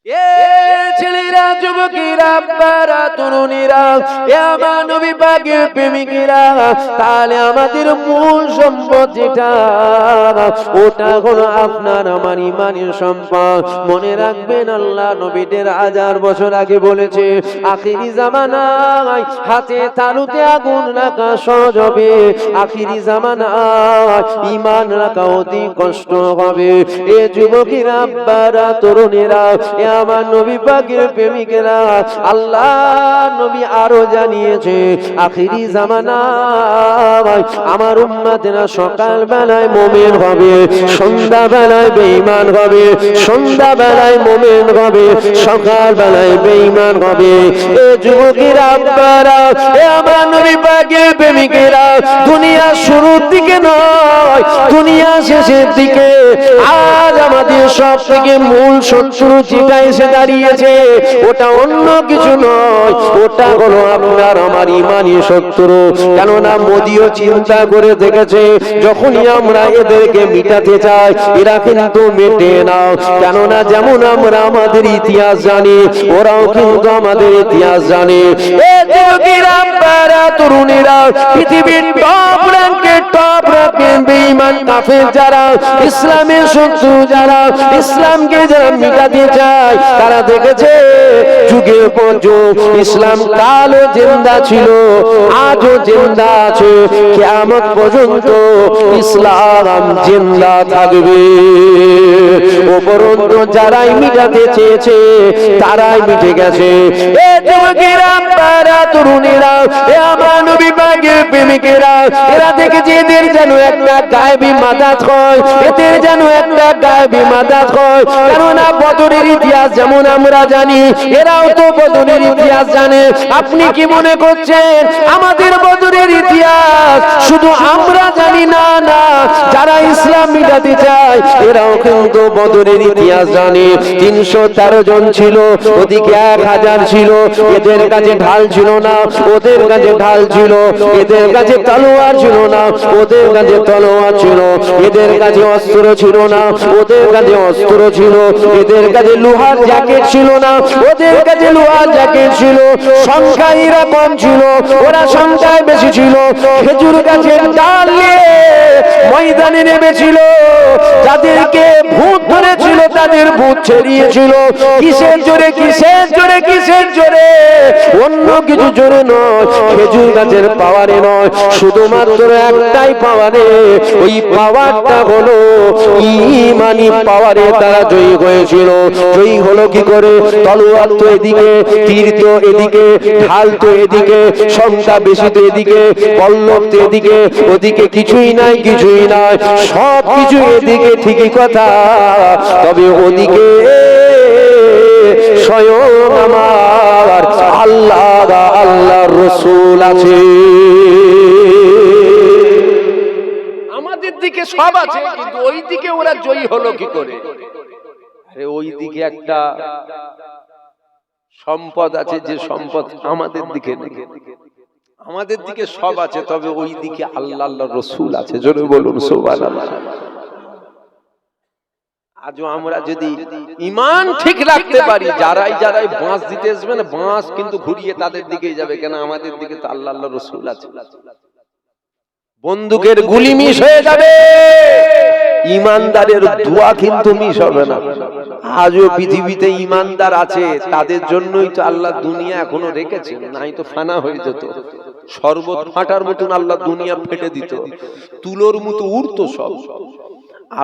এ ছেলেরা, যুবকেরা, আব্বারা, তরুণীরা, এ আমার নবী পাকের প্রেমিকেরা, তাহলে আমাদের মূল সম্পদ যেটা, ওটা হলো আপনার আমার ইমানের সম্পদ। মনে রাখবেন, আল্লাহ নবীদের 1000 বছর আগে বলেছে, আখিরি জামানায় হাতে তালুতে আগুন রাখা সহজ হবে, আখিরি জামানায় ঈমান রাখা অতি কষ্ট হবে। এ যুবকেরা, আব্বারা, তরুণীরা, এ আমার নবী পাকের প্রেমিকেরা, আল্লাহ নবী আরো জানিয়েছে, আখিরি জামানায় আমার উম্মতেরা সকাল বেলায় মুমিন হবে, সন্ধ্যা বেলায় বেঈমান হবে, সন্ধ্যা বেলায় মুমিন হবে, সকাল বেলায় বেঈমান হবে। এ যুবকেরা, আব্বারা, এ আমার নবী পাকের প্রেমিকেরা, দুনিয়া শুরুর দিকে নয়, দুনিয়া শেষের দিকে আজ আমাদের সব থেকে মূল শত্রু যেটা এসে দাঁড়িয়েছে, ওটা অন্য কিছু নয়, ওটা হলো আপনার আমার ইমানি শত্রু। কেননা মোদিও চিন্তা করে দেখেছে, যখনই আমরা এদেরকে মিটাতে চাই, এরা কিন্তু মেটে না। কেননা যেমন আমরা আমাদের ইতিহাস জানি, ওরাও কিন্তু আমাদের ইতিহাস জানে। এ যুবকেরা, আব্বারা, তরুণীরা, পৃথিবীর টপ র্যাঙ্কের বেঈমান কাফের যারা, ইসলামের শত্রু যারা, ইসলামকে যারা মিটাতে চায়, তারা দেখেছে যুগের পর যুগ ইসলাম কালও জিন্দা ছিল, আজও জিন্দা আছে, কিয়ামত পর্যন্ত ইসলাম জিন্দা থাকবে। উপরন্তু যারাই মিটাতে চেয়েছে তারাই মিটে গেছে। এ যুবকেরা, আব্বারা, তরুণীরা, এ আমার নবী পাকের প্রেমিকেরা, এরা দেখেছে এদের যেন একটা গায়েবী মাদাত হয়, এদের যেন একটা গায়েবী মাদাত হয়। কেননা বদরের ইতিহাস যেমন আমরা জানি, এরাও তো বদরের ইতিহাস জানে। আপনি কি মনে করছেন আমাদের বদরের ইতিহাস শুধু আমরা জানি না? না, যারা ইসলাম মিটাতে চায় এরাও কিন্তু বদরের ইতিহাস জানে। 313 জন ছিল, ওদিকে 1000 ছিল। এদের কাছে ঢাল ছিল না, ওদের কাছে ঢাল ছিল। এদের কাছে তলোয়ার ছিল না, ওদের কাছে তলোয়ার ছিল। এদের কাছে অস্ত্র ছিল না, ওদের কাছে অস্ত্র ছিল। এদের কাছে লোহার জ্যাকেট ছিল না, ওদের কাছে লোহার জ্যাকেট ছিল। সংখ্যায় এরা কম ছিল, ওরা সংখ্যায় বেশি ছিল। খেজুর গাছের ডাল নিয়ে ময়দানে নেমেছিল, যাদেরকে ভূত ধরেছিল তাদের ভূত ছেড়িয়েছিল। কিসের জোরে, কিসের জোরে, কিসের জোরে? অন্য কিছু জোরে নয়, খেজুর গাছের পাওয়ারে নয়, শুধুমাত্র একটাই পাওয়ারে। ওই পাওয়ারটা হলো ঈমানি পাওয়ারে তারা জয়ী হয়েছিল। জয়ী হলো কি করে? তলোয়ার তো এদিকে, তীর তো এদিকে, ঢাল তো এদিকে, সংখ্যা বেশি তো এদিকে, পল্লব তো এদিকে, ওদিকে কিছুই নাই, কিছুই নাই, সব কিছু এদিকে, ঠিকই কথা। তবে ওদিকে স্বয়ং আমার আল্লাহর রাসূল আছে। আমাদের দিকে সব আছে, কিন্তু ওই দিকে ওরা জয়ী হলো কি করে? আরে ওই দিকে একটা সম্পদ আছে, যে সম্পদ আমাদের দিকে নেই। আমাদের দিকে সব আছে, তবে ওই দিকে আল্লাহর রাসূল আছে। জোরে বলুন সুবহানাল্লাহ। আজও আমরা যদি ঈমান ঠিক রাখতে পারি, যারাই যারাই বাঁশ দিতে আসবে না, বাঁশ কিন্তু ঘুরিয়ে তাদের দিকেই যাবে। কেন? আমাদের দিকে তো আল্লাহর রাসূল আছে। বন্দুকের গুলি মিস হয়ে যাবে, ঈমানদারের দোয়া কিন্তু মিস হবে না। আজও পৃথিবীতে ঈমানদার আছে, তাদের জন্যই তো আল্লাহ দুনিয়া এখনো রেখেছেন, নাই তো ফানা হয়ে যেত। শরবত ফাটার মতন আল্লাহ দুনিয়া ফেটে দিত, তুলোর মতো উড়তো সব।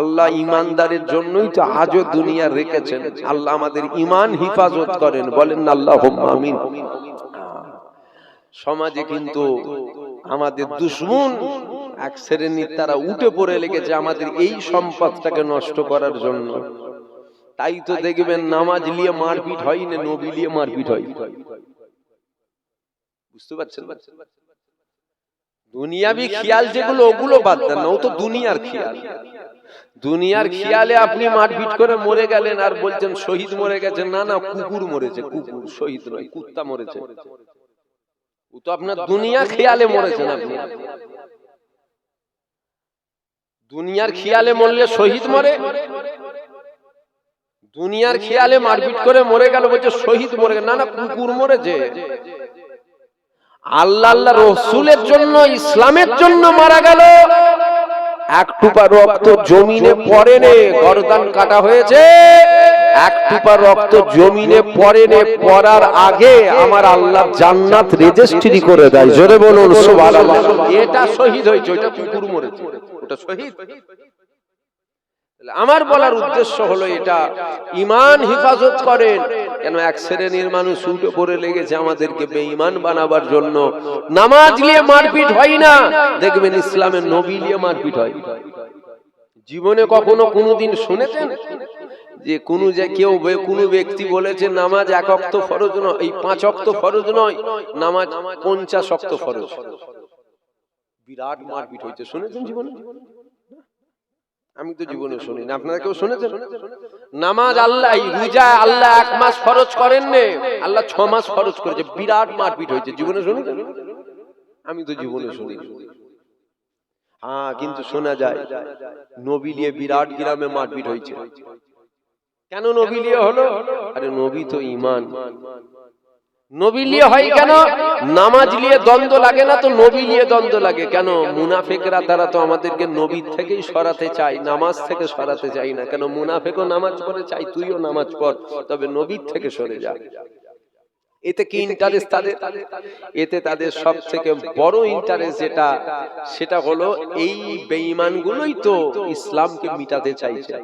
আল্লাহ ঈমানদারের জন্যই তো আজও দুনিয়া রেখেছেন। আল্লাহ আমাদের ঈমান হিফাজত করেন, বলেন না আল্লাহুম্মা আমিন। সমাজে কিন্তু আমাদের দুশমন এক শ্রেণীর তারা উঠে পড়ে লেগেছে আমাদের এই সম্পদটাকে নষ্ট করার জন্য। তাই তো দেখবেন নামাজ নিয়ে মারপিট হয় না, নবী নিয়ে মারপিট হয়। বুঝতে পারছেন? দুনিয়াবি খেয়াল যেগুলো, ওগুলো বাদ দেন না, ও তো দুনিয়ার খেয়াল। দুনিয়ার খেয়ালে আপনি মারপিট করে মরে গেলেন আর বলছেন শহীদ মরে গেছে। না না, কুকুর মরেছে, কুকুর, শহীদ নয়, কুত্তা মরেছে। ও তো আপনার দুনিয়া খেয়ালে মরেছেন। আপনি দুনিয়ার খেয়ালে মরলে শহীদ মরে, দুনিয়ার খেয়ালে মারপিট করে মরে গেল, বলছে শহীদ মরে গেল। না না, কুকুর মরেছে। আল্লাহ আল্লাহ রসুলের জন্য, ইসলামের জন্য মারা গেল। এক টুপা রক্ত জমিনে পড়েনে, গর্দান কাটা হয়েছে, এক টুপা রক্ত জমিনে পড়েনে, পড়ার আগে আমার আল্লাহ জান্নাত রেজিস্ট্রি করে দেয়। জোরে বলুন সুবহানাল্লাহ। এটা শহীদ হয়েছে, ওটা কুকুর মরেছে, ওটা শহীদ। আমার বলার উদ্দেশ্য হলো এটা, ঈমান হেফাজত করেন। কেন এক শ্রেণীর মানুষ উল্টো পড়ে লেগেছে আমাদেরকে বেঈমান বানাবার জন্য। নামাজ নিয়ে মারপিট হয় না, দেখবেন ইসলামের নবী নিয়ে মারপিট হয়। জীবনে কখনো কোনোদিন শুনেছেন যে কোনো ব্যক্তি বলেছে নামাজ 1 ওয়াক্ত ফরজ নয়, এই 5 ওয়াক্ত ফরজ নয়, নামাজ 50 ওয়াক্ত ফরজ? বিরাট মারপিট হয়েছে, শুনেছেন জীবনে? আমি তো জীবনে শুনি না, আপনারা কেউ শুনেছেন? নামাজ আল্লাহ, রোজা আল্লাহ 1 মাস ফরজ করেন নে, আল্লাহ 6 মাস ফরজ করেছে। বিরাট মারপিট হয়েছে, জীবনে শুনেছেন? আমি তো জীবনে শুনি। হ্যাঁ, কিন্তু শোনা যায় নবী নিয়ে বিরাট গ্রামে মারপিট হয়েছে। কেন নবী নিয়ে হলো? আরে নবী তো ঈমান। নবী নিয়ে হয় কেন? নামাজ নিয়ে দ্বন্দ্ব লাগে না তো নবী নিয়ে দ্বন্দ্ব লাগে কেন? মুনাফিকরা তারা তো আমাদেরকে নবীর থেকেই সরাতে চায়, নামাজ থেকে সরাতে চায় না। কেন? মুনাফিকও নামাজ পড়ে, চাই তুইও নামাজ পড়, তবে নবীর থেকে সরে যা। এতে কি ইন্টারেস্ট তাদের? এতে তাদের সব থেকে বড় ইন্টারেস্ট যেটা, সেটা হলো এই বেঈমানগুলোই তো ইসলামকে মিটাতে চাইছে।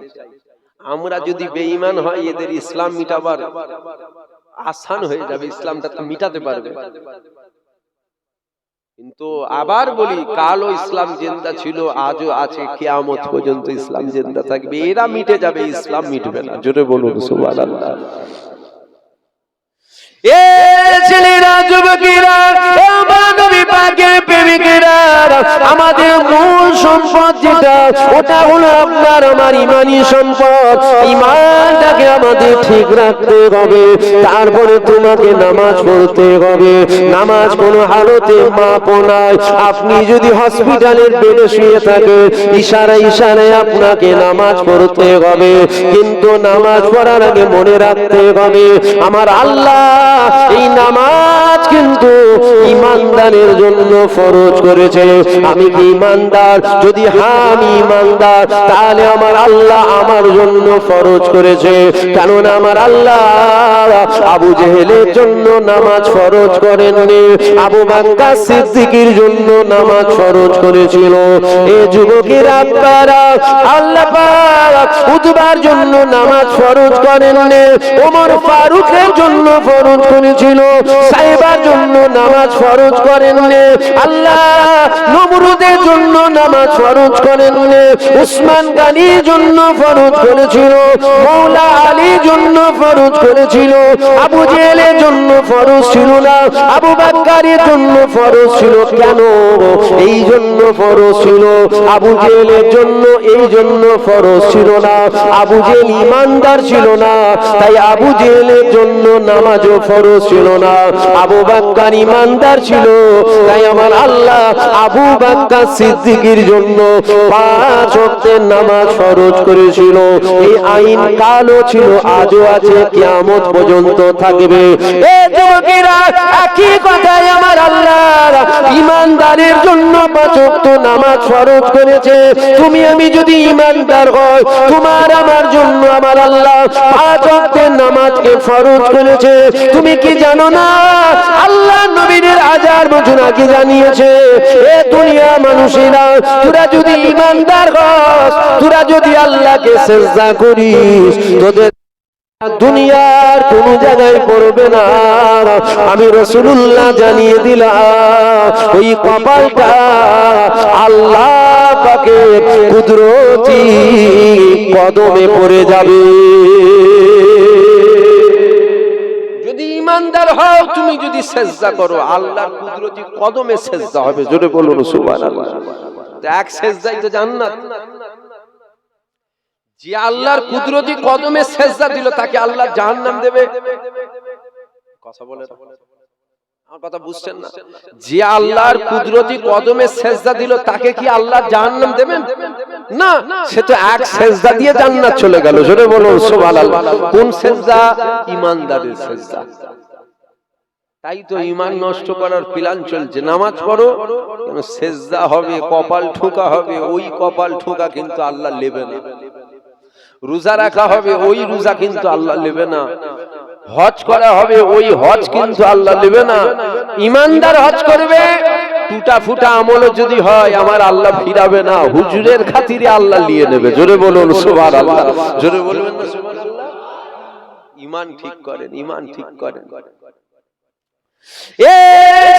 আমরা যদি বেঈমান হয়, এদের ইসলাম মিটাবার আসান হয়ে যাবে, ইসলামটা তো মিটাতে পারবে। কিন্তু আবার বলি, কালও ইসলাম জিন্দা ছিল, আজও আছে, কিয়ামত পর্যন্ত ইসলাম জিন্দা থাকবে। এরা মিটে যাবে, ইসলাম মিটবে না। জোরে বলুন সুবহানাল্লাহ। এ ছেলেরা, যুবকেরা, নবী পাকের প্রেমিকেরা, আমাদের মূল সম্পদ যেটা, ওটা হলো আপনার আমার ঈমানি সম্পদ। ঈমানটাকে আমাদের ঠিক রাখতে হবে। তারপরে তোমাকে নামাজ পড়তে হবে। নামাজ কোনো হালতে মাপো নাই। আপনি যদি হসপিটালের বেডে শুয়ে থাকেন, ইশারায় ইশারায় আপনাকে নামাজ পড়তে হবে। কিন্তু নামাজ পড়ার আগে মনে রাখতে হবে, আমার আল্লাহ এই নামাজ কিন্তু ঈমানদারের জন্য ফরজ করেছে। আমি কি ঈমানদার? যদি হ্যাঁ আমি ঈমানদার, তাহলে আমার আল্লাহ আমার জন্য ফরজ করেছে। কারণ আমার আল্লাহ আবু জেহেলের জন্য নামাজ ফরজ করেননি, আবু বকর সিদ্দিকের জন্য নামাজ ফরজ করেছিল। এ যুবকেরা, আপনারা আল্লাহ পাক উতবার জন্য নামাজ ফরজ করেননি, ওমর ফারুকের জন্য ফরজ করেছিল। সাইবার জন্য নামাজ ফরজ করেননি, আল্লাহ নমরুদের জন্য নামাজ ফরজ করেননি। উসমান গনির জন্য ফরজ করেছিল, মওলা আলীর জন্য ফরজ করেছিল। আবু জেহেলের জন্য ফরজ ছিল না, আবু বকরের জন্য ফরজ ছিল। কেন এই জন্য ফরজ ছিল? আবু জেহেলের জন্য এই জন্য ফরজ ছিল না, আবু জেহেল ঈমানদার ছিল না, তাই আবু জেহেলের জন্য নামাজও ফরজ ছিল না। আবু বকর ঈমানদার ছিল, তাই আমার আল্লাহ আবু বকর সিদ্দিকের জন্য 5 ওয়াক্তের নামাজ ফরজ করেছিল। এই আইন কালও ছিল, আজও আছে, কিয়ামত পর্যন্ত থাকবে। এ যুবকেরা, একই কথাই আমার আল্লাহ ঈমানদারের জন্য 5 ওয়াক্ত নামাজ ফরজ করেছে। তুমি আমি যদি ঈমানদার হয়, তোমার আমার জন্য আমার আল্লাহ 5 ওয়াক্তের নামাজকে ফরজ করেছে। তুমি কি জানো না? আল্লাহ নবীর 1000 বছর আগে জানিয়েছে, এ দুনিয়া মানুষেরা, তোরা যদি ঈমানদার হস, তোরা যদি আল্লাহকে সিজদা করিস, তোদের দুনিয়ার কোন জায়গায় পড়বে না। আমি রাসূলুল্লাহ জানিয়ে দিলাম, ওই কপালটা আল্লাহ পাকের কুদরতি কদমে পড়ে যাবে। যদি ঈমানদার হও, তুমি যদি সিজদা করো, আল্লাহর কুদরতি কদমে সিজদা হবে। জোরে বলুন সুবহানাল্লাহ। এক সিজদাই তো জান্নাত। যে আল্লাহর কুদরতি কদমে সিজদা দিল, তাকে আল্লাহ জাহান্নাম দেবে? কথা বলে আমার কথা বুঝছেন না? যে আল্লাহর কুদরতি কদমে সেজদা দিল তাকে কি আল্লাহ জাহান্নাম দেবেন? না, সে তো এক সেজদা দিয়ে জান্নাত চলে গেল। জোরে বলুন সুবহানাল্লাহ। কোন সেজদা? ঈমানদারের সেজদা। তাই তো ঈমান নষ্ট করার প্ল্যান চলছে। নামাজ পড়ো, সেজদা হবে, কপাল ঠোকা হবে, ওই কপাল ঠোকা কিন্তু আল্লাহ নেবে না। রোজা রাখা হবে, ওই রোজা কিন্তু আল্লাহ নেবে না। হজ করা হবে, ওই হজ কিন্তু আল্লাহ নেবে না। ঈমানদার হজ করবে, টুটা ফুটা আমল যদি হয় আমার আল্লাহ ফিরাবে না, হুজুরের খাতিরে আল্লাহ নিয়ে নেবে। জোরে বলুন সুবহানাল্লাহ। জোরে বলবেন না সুবহানাল্লাহ? ঈমান ঠিক করেন, ঈমান ঠিক করেন। এ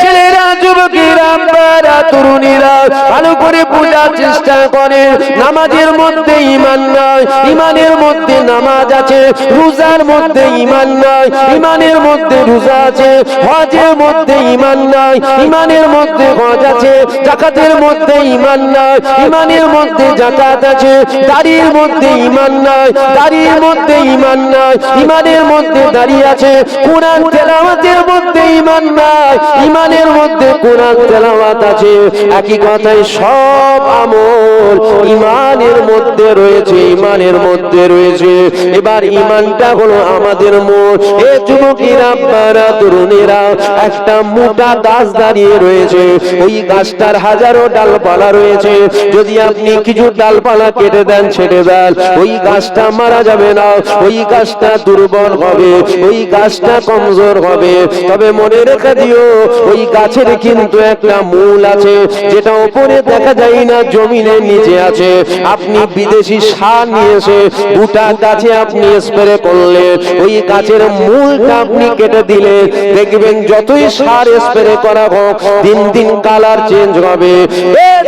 ছেলেরা, যুবকেরা, আব্বারা, তরুণীরা ভালো করে বোঝার চেষ্টা করে, নামাজের মধ্যে ঈমান নাই, ঈমানের মধ্যে নামাজ আছে। রোজার মধ্যে ঈমান নাই, ঈমানের মধ্যে রোজা আছে। হজের মধ্যে ঈমান নাই, ঈমানের মধ্যে হজ আছে। যাকাতের মধ্যে ঈমান নাই, ঈমানের মধ্যে যাকাত আছে। দাড়ির মধ্যে ঈমান নাই, দাড়ির মধ্যে ঈমান নাই, ঈমানের মধ্যে দাড়ি আছে। কুরআন তেলাওয়াতের মধ্যে ঈমান নাই, ঈমানের মধ্যে কোরআন তেলাওয়াত আছে। একই কথাই সব আমল ঈমানের মধ্যে রয়েছে, ঈমানের মধ্যে রয়েছে। এবার ঈমানটা হলো আমাদের মূল। এ যুবকেরা, আব্বারা, তরুণীরা, একটা মোটা গাছ দাঁড়িয়ে রয়েছে। ওই গাছটার হাজারো ডালপালা রয়েছে। যদি আপনি কিছু ডালপালা কেটে দেন, ছেড়ে দেন, ওই গাছটা মারা যাবে না, ওই গাছটা দুর্বল হবে, ওই গাছটা কমজোর হবে। তবে মনে রেখে দিও, ওই গাছের কিন্তু একটা মূল আছে, যেটা উপরে দেখা যায় না, জমিনের নিচে আছে। আপনি বিদেশি সার নিয়ে এসে গোটা গাছে আপনি স্প্রে করলে, ওই গাছের মূলটা আপনি কেটে দিলে, দেখবেন যতই সার স্প্রে করা হোক, দিন দিন কালার চেঞ্জ হবে।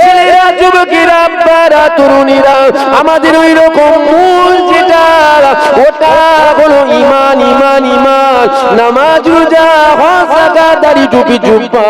ছেলেরা, যুবকেরা, আব্বারা, তরুণীরা, আমাদের ওই রকম মূল যেটা, ওটা হলো ঈমান। ঈমান, ঈমান, নামাজ, রোজা, হজ, যাকাত, দাড়ি, টুপি, জুব্বা,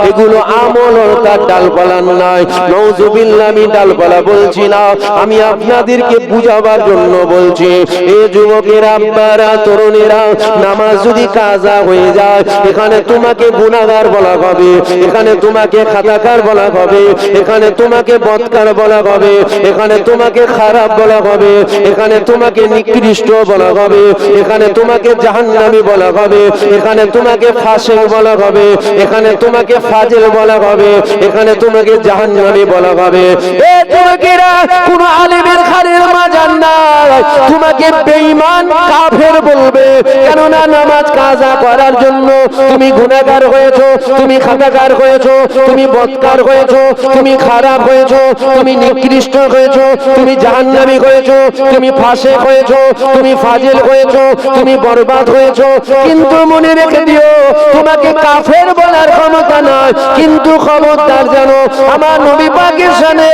এগুলো আমল, তার ডালপালা নয়। নাউজুবিল্লাহ, আমি ডালপালা বলছি না, আমি আপনাদেরকে বুঝাবার জন্য বলছি। এ যুবকেরা, আব্বারা, তরুণীরা, নামাজ যদি কাজা হয়ে যায়, এখানে তোমাকে গুনাহগার বলা হবে, এখানে তোমাকে খাতাকার বলা হবে, এখানে তোমাকে বদকার বলা হবে, এখানে তোমাকে খারাপ বলা হবে, এখানে তোমাকে নিকৃষ্ট বলা হবে, এখানে তোমাকে জাহান্নামী বলা হবে, এখানে তোমাকে ফাসিক বলা হবে, এখানে তোমাকে ফাজিল বলা হবে, এখানে তোমাকে জাহান্নামী বলা হবে। এ যুবকেরা, কোন আলেমের ঘরের মাজার নাই, তোমাকে বেঈমান, কাফের বলবে। কেননা নামাজ কাজা করার জন্য তুমি গুনাহগার হয়েছো, তুমি খাতাকার হয়েছো, তুমি বদকার হয়েছো, তুমি খারাপ হয়েছো, তুমি নিকৃষ্ট হয়েছো, তুমি জাহান্নামী হয়েছো, তুমি ফাসিক হয়েছো, তুমি ফাজিল হয়েছো, তুমি বরবাদ হয়েছো। কিন্তু মনে রেখে দিও, তোমাকে কাফের বলার ক্ষমতা নয়। কিন্তু খবরদার যেন আমার নবী পাকের শানে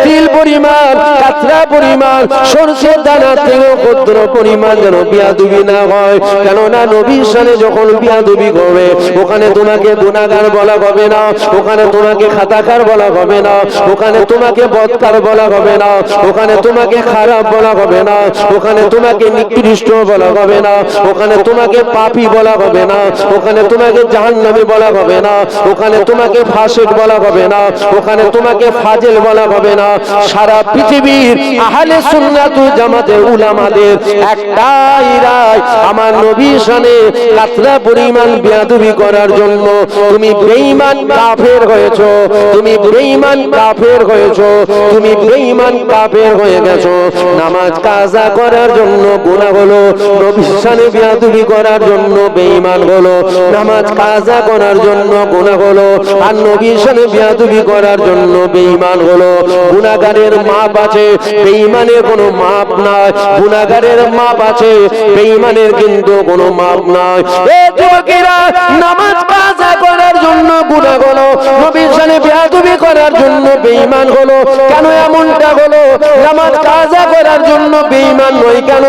তিল পরিমাণ, কাতরা পরিমাণ, সরষের দানা থেকে ক্ষুদ্র পরিমাণ যেন বিয়াদবি না হয়। কেননা নবীর শানে যখন বিয়াদবি করবে, ওখানে তোমাকে গুনাহগার বলা হবে না, ওখানে তোমাকে খাতাকার বলা হবে না, ওখানে তোমাকে বদকার বলা হবে না, ওখানে তোমাকে খারাপ বলা হবে না, ওখানে তোমাকে নিকৃষ্ট বলা হবে না, ওখানে তোমাকে পাপী বলা হবে না, ওখানে তোমাকে জাহান্নামী বলা হবে না, ওখানে তোমাকে ফাসিক বলা হবে না, ওখানে তোমাকে ফাজিল বলা হবে না। সারা পৃথিবীর আহলে সুন্নাত ওয়াল জামাতের উলামাদের একটাই রায়, আমার নবীর শানে কাতরা পরিমাণ বেয়াদবি করার জন্য তুমি বেঈমান, কাফের হয়েছো, তুমি বেঈমান, কাফের হয়েছো, তুমি বেঈমান, কাফের হয়ে গেছো। নামাজ কাজা করার জন্য গুনাহ হলো, নবীর শানে বেয়াদবি করার জন্য বেঈমান হলো। নামাজ কাজা করার জন্য গুনাহ হলো, আর নবীর শানে বেয়াদবি করার জন্য বেঈমান হলো। গুনাহগারের মাপ আছে, বেঈমানের কোনো মাপ নাই। গুনাহগারের মাপ আছে, বেঈমানের কিন্তু কোনো মাপ নাই। এ যুবকেরা, নামাজ কাজা করার জন্য গুনাহ হলো, নবীর শানে বেয়াদবি করার জন্য বেঈমান হলো। কেন এমনটা হলো? নামাজ কাজা করার জন্য বেঈমান নয় কেন?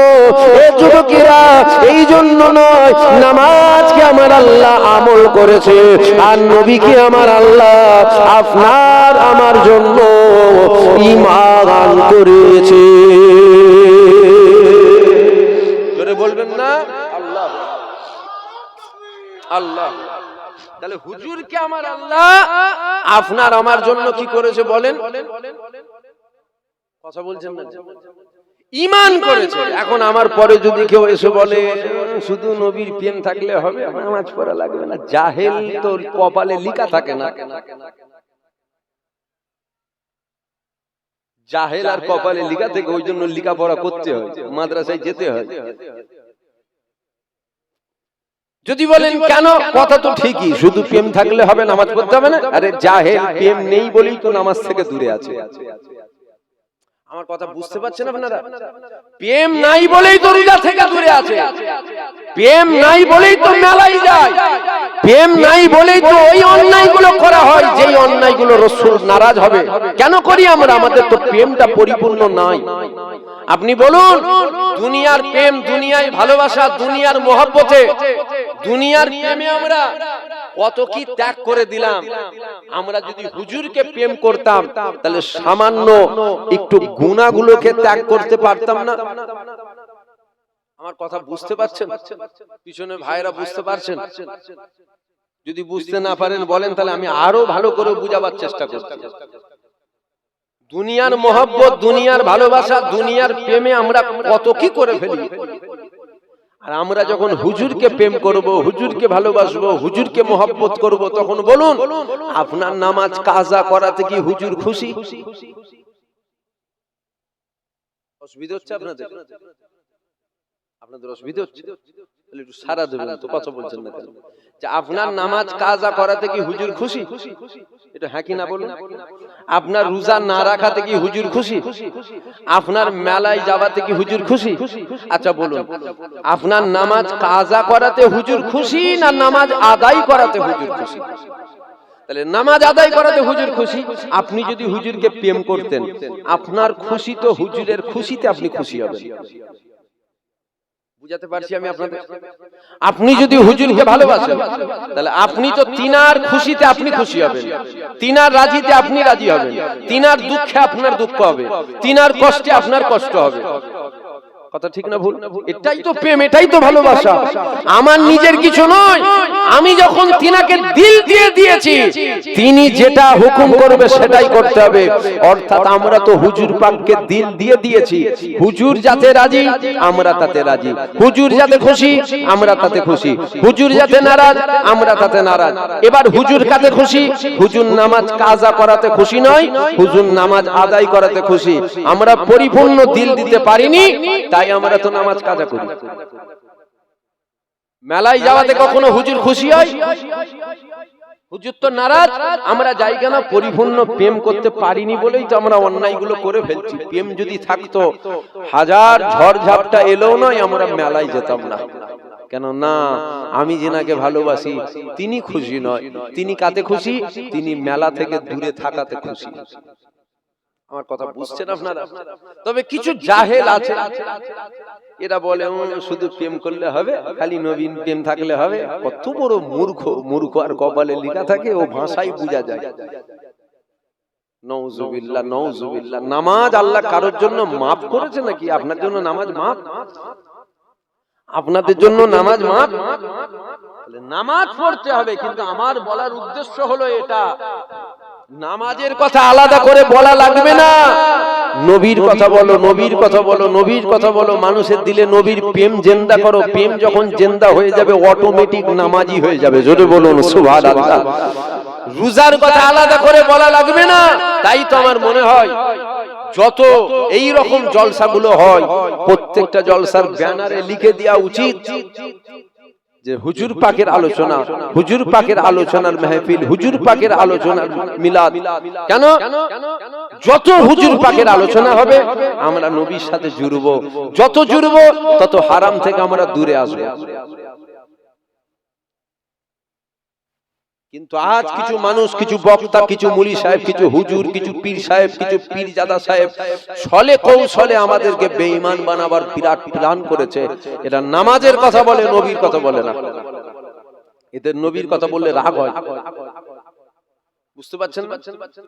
এ যুবকেরা, এই জন্য নয়, নামাজকে আমার আল্লাহ আমল করেছে, আর নবীকে আমার আল্লাহ আপনার আমার জন্য ঈমান করেছে। জোরে বলবেন না? আল্লাহ আল্লাহ। তাহলে হুজুরকে আমার আল্লাহ আপনার আমার জন্য কি করেছে বলেন? কথা বলছেন না? ঈমান করেছে। এখন আমার পরে যদি কেউ এসে বলে শুধু নবীর প্রেম থাকলে হবে, নামাজ পড়া লাগবে না, জাহেল তো কপালে লেখা থাকে না। জাহেল আর কপালে লেখা থেকে, ওই জন্য লেখাপড়া করতে হয়, মাদ্রাসায় যেতে হয়। যদি বলেন কেন, কথা তো ঠিকই, শুধু প্রেম থাকলে হবে, নামাজ পড়তে হবে না। আরে জাহেল প্রেম নেই বলেই তো নামাজ থেকে দূরে আছে। আমার কথা বুঝতে পারছেন আপনারা? প্রেম নাই বলেই তো রোজা থেকে দূরে আছে, প্রেম নাই বলেই তো মেলায় যায়, প্রেম নাই বলেই তো ওই অন্যায়গুলো করা হয় যেই অন্যায়গুলো রাসূল নারাজ হবে। কেন করি আমরা? আমাদের তো প্রেমটা পরিপূর্ণ নাই। আপনি বলুন, দুনিয়ার প্রেম, দুনিয়ায় ভালোবাসা, দুনিয়ার মহব্বতে, দুনিয়ার প্রেমে আমরা কত কি ত্যাগ করে দিলাম। আমরা যদি হুজুরকে প্রেম করতাম তাহলে সামান্য একটু গুনাহগুলোকে ত্যাগ করতে পারতাম না? আমার কথা বুঝতে পারছেন? পিছনে ভাইরা বুঝতে পারছেন? যদি বুঝতে না পারেন বলেন, তাহলে আমি আরো ভালো করে বুঝাবার চেষ্টা করছি। দুনিয়ার মহব্বত, দুনিয়ার ভালোবাসা, দুনিয়ার প্রেমে আমরা কত কি করে ফেলি। আর আমরা যখন হুজুরকে প্রেম করব, হুজুরকে ভালোবাসবো, হুজুরকে মহব্বত করব, তখন বলুন আপনার নামাজ কাজা করাতে কি হুজুর খুশি? অসুবিধা হচ্ছে আপনাদের? আপনাদের অসুবিধা হচ্ছে? তাহলে একটু সারা দেবেন তো, কথা বলছেন না কেন? যে আপনার নামাজ কাজা করাতে কি হুজুর খুশি? এটা হ্যাঁ কি না বলুন? আপনার রোজা না রাখাতে কি হুজুর খুশি? আপনার মেলায় যাওয়াতে কি হুজুর খুশি? আচ্ছা বলুন, আপনার নামাজ কাজা করাতে হুজুর খুশি না নামাজ আদায় করাতে হুজুর খুশি? তাহলে নামাজ আদায় করাতে হুজুর খুশি। আপনি যদি হুজুরকে প্রেম করতেন, আপনার খুশি তো হুজুরের খুশিতে আপনি খুশি হবেন। বুঝাতে পারছি আমি আপনাদের? আপনি যদি হুজুরকে ভালোবাসেন, তাহলে আপনি তো তিনার খুশিতে আপনি খুশি হবেন, তিনার রাজিতে আপনি রাজি হবেন, তিনার দুঃখে আপনার দুঃখ হবে, তিনার কষ্টে আপনার কষ্ট হবে। কথা ঠিক না ভুল? এটাই তো প্রেম, এটাই তো ভালোবাসা। আমার নিজের কিছু নয়, আমি যখন তিনাকে দিল দিয়ে দিয়েছি, তিনি যেটা হুকুম করবে সেটাই করতে হবে। অর্থাৎ আমরা তো হুজুর পাককে দিল দিয়ে দিয়েছি, হুজুর যাতে রাজি আমরা তাতে রাজি, হুজুর যাতে খুশি আমরা তাতে খুশি, হুজুর যাতে নারাজ আমরা তাতে নারাজ। এবার হুজুর কাতে খুশি? হুজুর নামাজ কাজা করাতে খুশি নয়, হুজুর নামাজ আদায় করাতে খুশি। আমরা পরিপূর্ণ দিল দিতে পারিনি, তাই আমরা তো নামাজ কাজা করি। মেলায় যাওয়াতে কখনো হুজুর খুশি হয়? হুজুর তো নারাজ, আমরা যাই কেন? পরিপূর্ণ প্রেম করতে পারিনি বলেই তো আমরা অন্যায়গুলো করে ফেলছি। প্রেম যদি থাকতো, হাজার ঝড় ঝাপটা এলেও নয় আমরা মেলায় যেতাম না। কেন না? আমি যেনাকে ভালোবাসি তিনি খুশি নয়। তিনি কাতে খুশি? তিনি মেলা থেকে দূরে থাকাতে খুশি। আমার কথা বুঝছেন আপনারা? তবে কিছু জাহেল আছে, এরা বলে শুধু প্রেম করলে হবে, খালি নবীন প্রেম থাকলে হবে। কত বড় মূর্খ! মূর্খ আর কপালে লেখা থাকে, ও ভাষাই বোঝা যায়। নাউজুবিল্লাহ, নাউজুবিল্লাহ। নামাজ আল্লাহ কারোর জন্য মাফ করেছে নাকি? আপনার জন্য নামাজ মাফ? আপনাদের জন্য নামাজ মাফ? নামাজ পড়তে হবে, কিন্তু আমার বলার উদ্দেশ্য হলো এটা, নামাজের কথা আলাদা করে বলা লাগবে না। নবীর কথা বলো, নবীর কথা বলো, নবীর কথা বলো, মানুষের দিলে নবীর প্রেম জেন্দা করো। প্রেম যখন জেন্দা হয়ে যাবে, অটোমেটিক নামাজি হয়ে যাবে। জোরে বলুন সুবহানাল্লাহ। রোজার কথা আলাদা করে বলা লাগবে না। তাই তো আমার মনে হয় যত এই রকম জলসাগুলো হয়, প্রত্যেকটা জলসার ব্যানারে লিখে দেওয়া উচিত যে হুজুর পাকের আলোচনা, হুজুর পাকের আলোচনার মাহফিল, হুজুর পাকের আলোচনার মিলাদ। কেন? যত হুজুর পাকের আলোচনা হবে আমরা নবীর সাথে জুড়বো, যত জুড়বো তত হারাম থেকে আমরা দূরে আসবো। কিন্তু আজ কিছু মানুষ, কিছু বক্তা, কিছু মুলি সাহেব, কিছু হুজুর, কিছু পীর সাহেব, কিছু পীরজাদা সাহেব ছলে কৌশলে আমাদেরকে বেঈমান বানাবার বিরাট প্ল্যান করেছে। এটা নামাজের কথা বলে, নবীর কথা বলে না। এদের নবীর কথা বললে রাগ হয়, বুঝতে পারছেন?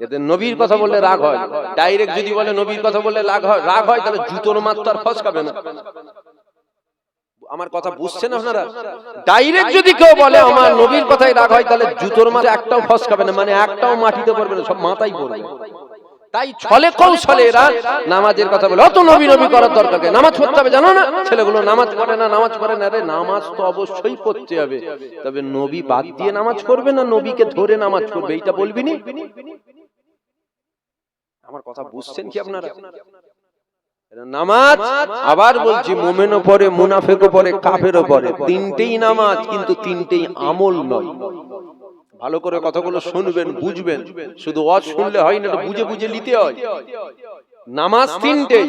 এদের নবীর কথা বললে রাগ হয়। ডাইরেক্ট যদি বলে নবীর কথা বললে রাগ হয়, তাহলে জুতোর মাত্রার ফসকাবে না। আমার কথা বুঝছেন আপনারা? ডাইরেক্ট যদি কেউ বলে আমার নবীর কথাই রাগ হয়, তাহলে জুতোর মাঝে একটাও ফসকাবে না, মানে একটাও মাটিতে পড়বে না, সব মাথায় পড়বে। তাই ছলে কৌশলে এরা নামাজের কথা বলে। অত নবী নবী করার দরকার নেই, নামাজ পড়তে হবে জানো না? ছেলেগুলো নামাজ পড়ে না, নামাজ পড়ে না। আরে নামাজ তো অবশ্যই পড়তে হবে, তবে নবী বাদ দিয়ে নামাজ পড়বে না নবীকে ধরে নামাজ পড়বে, এইটা বলবি নি? আমার কথা বুঝছেন কি আপনারা? নামাজ আবার বলছি, মুমিনও পড়ে, মুনাফিকও পড়ে, কাফেরও পড়ে, তিনটেই নামাজ, কিন্তু তিনটেই আমল নয়। ভালো করে কথাগুলো শুনবেন, বুঝবেন। শুধু ওয়াজ শুনলে হয় না, এটা বুঝে বুঝে নিতে হয়। নামাজ তিনটেই,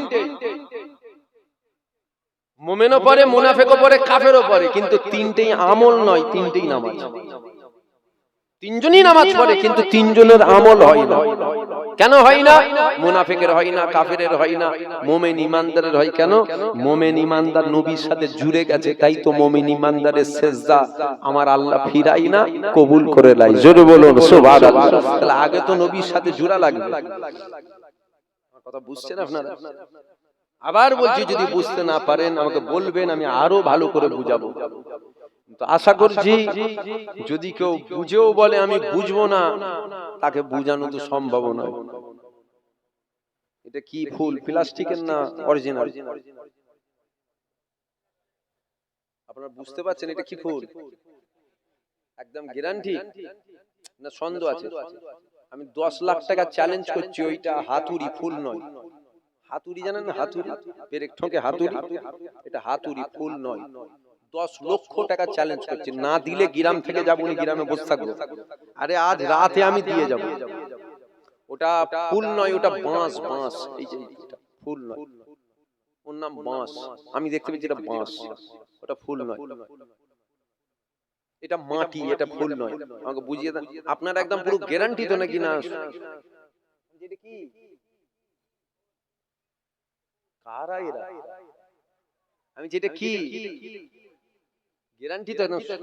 মুমিনও পড়ে, মুনাফিকও পড়ে, কাফেরও পড়ে, কিন্তু তিনটেই আমল নয়, তিনটেই নামাজ। তিনজনই নামাজ পড়ে, কিন্তু তিনজনের আমল হয় না। কেন হয় না? মুনাফিকের হয় না, কাফেরের হয় না, মুমিন ইমানদারের হয়। কেন? মুমিন ইমানদার নবীর সাথে জুড়ে গেছে, তাই তো মুমিন ইমানদারের সেজদা আমার আল্লাহ ফিরাই না, কবুল করে লাই। জোরে বলুন সুবহানাল্লাহ। তাহলে আগে তো নবীর সাথে জোড়া লাগবে। আমার কথা বুঝছেন আপনারা? আবার বলছি, যদি বুঝতে না পারেন আমাকে বলবেন, আমি আরো ভালো করে বুঝাবো। তো আশা করছি যদি কেউ বুঝেও বলে আমি বুঝবো না, তাকে বুঝানো তো সম্ভব নয়। এটা কি ফুল, প্লাস্টিকের না অরিজিনাল? আপনারা বুঝতে পারছেন এটা কি ফুল? একদম গ্যারান্টি না সন্দেহ আছে? আমি 10 লাখ টাকা চ্যালেঞ্জ করছি, ওইটা হাতুড়ি, ফুল নয়। হাতুড়ি জানেন না? হাতুড়ি, পেরেক ঠোকে হাতুড়ি, এটা হাতুড়ি, ফুল নয়। 10 লক্ষ টাকা চ্যালেঞ্জ করছি, না দিলে গ্রাম থেকে যাবো, গ্রামে বসে থাকবো। আরে আজ রাতে আমি দিয়ে যাবো। ওটা ফুল নয়, ওটা বাঁশ। বাঁশ, এই যে ফুল নয়, ওর নাম বাঁশ। আমি দেখতে পেয়েছি এটা বাঁশ, ওটা ফুল নয়। এটা মাটি, এটা ফুল নয়। আমাকে বুঝিয়ে দেন। আপনারা একদম পুরো গ্যারান্টি তো নাকি না? এটা কি? কারা এরা? আমি যেটা কি গ্যারান্টি তো,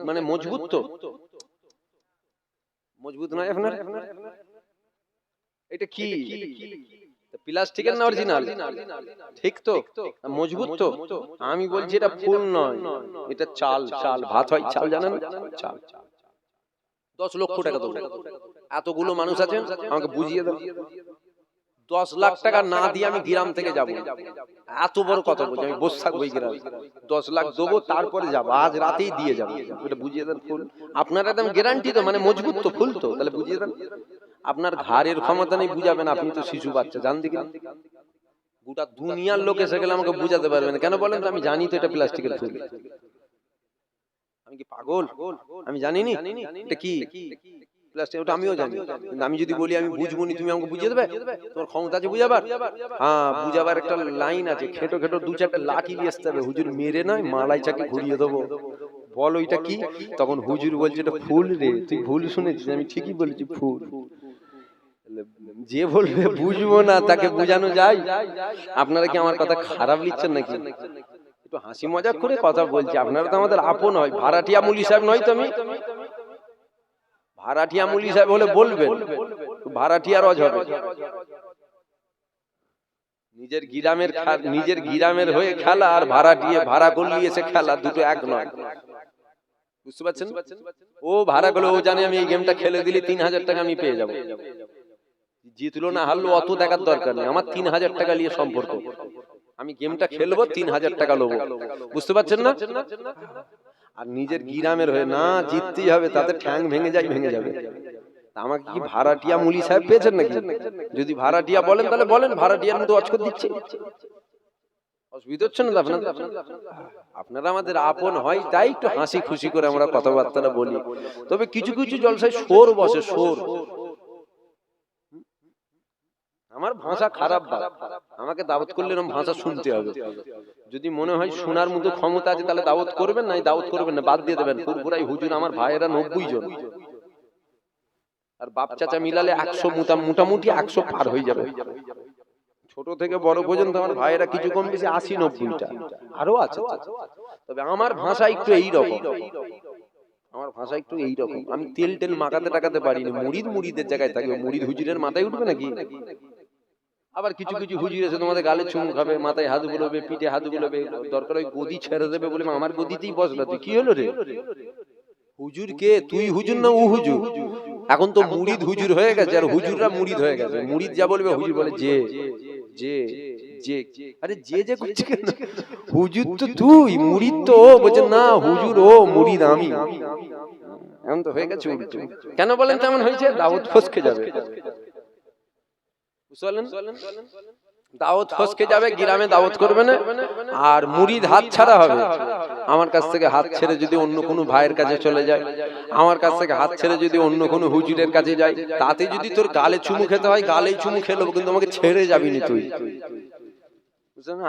মানে মজবুত তো? মজবুত নয় আপনার? এটা কি প্লাস্টিকের না অরিজিনাল? ঠিক তো, মজবুত তো? আমি বলছি এটা ফুল নয়, এটা চাল। চাল, ভাত হয় চাল, জানেন? চাল। 10 লক্ষ টাকা দেবো। এতগুলো মানুষ আছেন, আমাকে বুঝিয়ে দেন। 10 লাখ টাকা না দিয়ে আমি গ্রাম থেকে যাবো, এত বড় কথা বলছি। আমি বসে থাকবো এই গ্রামে, 10 লাখ দেবো, তারপরে যাবো, আজ রাতেই দিয়ে যাবো। এটা বুঝিয়ে দেন ফুল। আপনার একদম গ্যারান্টি তো, মানে মজবুত তো, ফুল তো? তাহলে বুঝিয়ে দেন। আপনার ঘাড়ের ক্ষমতা নেই বুঝাবেন, আপনি তো শিশু বাচ্চা, জান দিকে। গোটা দুনিয়ার লোক এসে গেলে আমাকে বুঝাতে পারবেন কেন বলেন তো? আমি জানি তো এটা প্লাস্টিকের ফুল। আমি কি পাগল? আমি জানিনি এটা কি প্লাস্টিক? ওটা আমিও জানি, কিন্তু আমি যদি বলি আমি বুঝবো নি, তুমি আমাকে বুঝিয়ে দেবে? তোমার ক্ষমতা আছে বুঝাবার? হ্যাঁ, বুঝাবার একটা লাইন আছে। খেটো খেটো 2-4টা লাঠি নিয়ে আসতে হবে, হুজুর মেরে নয়, মালাই চাকে ঘুরিয়ে দেবো। বল ওইটা কি? তখন হুজুর বলছে এটা ফুল রে, তুই ভুল শুনেছিস, আমি ঠিকই বলেছি, ফুল। যে বলবে বুঝবো না, তাকে বুঝানো যায়? আপনারা কি আমার কথা খারাপ লিখছেন নাকি? একটু হাসি মজাক করে কথা বলছি, আপনারা তো আমাদের আপন হয়। ভাড়াটিয়া মুলি সাহেব নয় তো আমি? ভাড়াটিয়া মুলি সাহেব হলে বলবেন, ভাড়াটিয়া রজ হবে। নিজের গ্রামের হয়ে খেলা আর ভাড়াটিয়া ভাড়া করলি এসে খেলা, দুটো এক নয়। বুঝতে পারছেন? ও ভাড়া করলে ও জানে আমি এই গেমটা খেলে দিলে 3000 টাকা আমি পেয়ে যাবো। জিতলো না হারলো অত দেখার দরকার নেই, আমার 3000 টাকা নিয়ে সম্পর্ক। আমি গেমটা খেলবো, 3000 টাকা নেবো। বুঝতে পারছেন না? আর নিজের গ্রামের হয়ে না, জিততেই হবে, তাতে ঠ্যাং ভেঙে যাবে। আমাকে কি ভাড়াটিয়া মুলি সাহেব পেয়েছেন নাকি? যদি ভাড়াটিয়া বলেন তাহলে বলেন, ভাড়াটিয়ার মতো অচকর দিচ্ছে। অসুবিধা হচ্ছে না আপনারা আমাদের আপন হয়, তাই একটু হাসি খুশি করে আমরা কথাবার্তা বলি। তবে কিছু কিছু জলসায় সোর বসে, সোর। আমার ভাষা খারাপ, আমাকে দাওয়াত করলে এরকম ভাষা শুনতে হবে। যদি মনে হয় শোনার মতো ক্ষমতা আছে, তাহলে দাওয়াত করবেন, নাই দাওয়াত করবেন না, বাদ দিয়ে দেবেন। পুরপুরাই হুজুর আমার ভাইয়েরা 90 জন, আর বাপ চাচা মিলালে 100, মোটামুটি 100 পার হয়ে যাবে। ছোট থেকে বড় পর্যন্ত আমার ভাইয়েরা কিছু কম বেশি 80-90টা, আরো আছে। তবে আমার ভাষা একটু এইরকম, আমি তেল মাখাতে টাকাতে পারিনি। মুড়িদের জায়গায় থাকবে, মুড়িদ হুজুরের মাথায় উঠবে নাকি? আবার কিছু কিছু হুজুর আছে তোমাদের গালে চুমু খাবে, মাথায় হাত বুলোবে, পিঠে হাত বুলোবে, দরকার ওই গদি ছেড়ে দেবে বলে আমার গদিতেই বসবে। তুই কি হলো রে? হুজুর কে? তুই হুজুর না ও হুজুর? এখন তো মুরিদ হুজুর হয়ে গেছে, আর হুজুররা মুরিদ হয়ে গেছে। মুরিদ যা বলবে হুজুর বলে যে যে যে। আরে যে যে করছে কেন? হুজুর তো তুই, মুরিদ তো ও। বলছে না হুজুর ও, মুরিদ আমি। এমন তো হয়ে গেছে উল্টো। কেন বলেন তেমন হয়েছে? দাওয়াত ফসকে যাবে, দাওয়াত ফসকে যাবে, গ্রামে দাওয়াত করবে না, আর মুরিদ হাত ছাড়া হবে। আমার কাছ থেকে হাত ছেড়ে যদি অন্য কোনো ভাইয়ের কাছে চলে যায়, আমার কাছ থেকে হাত ছেড়ে যদি অন্য কোনো হুজুরের কাছে যায়, তাতে যদি তোর গালে চুমু খেতে হয় গালেই চুমু খেলো, কিন্তু আমাকে ছেড়ে যাবি না তুই।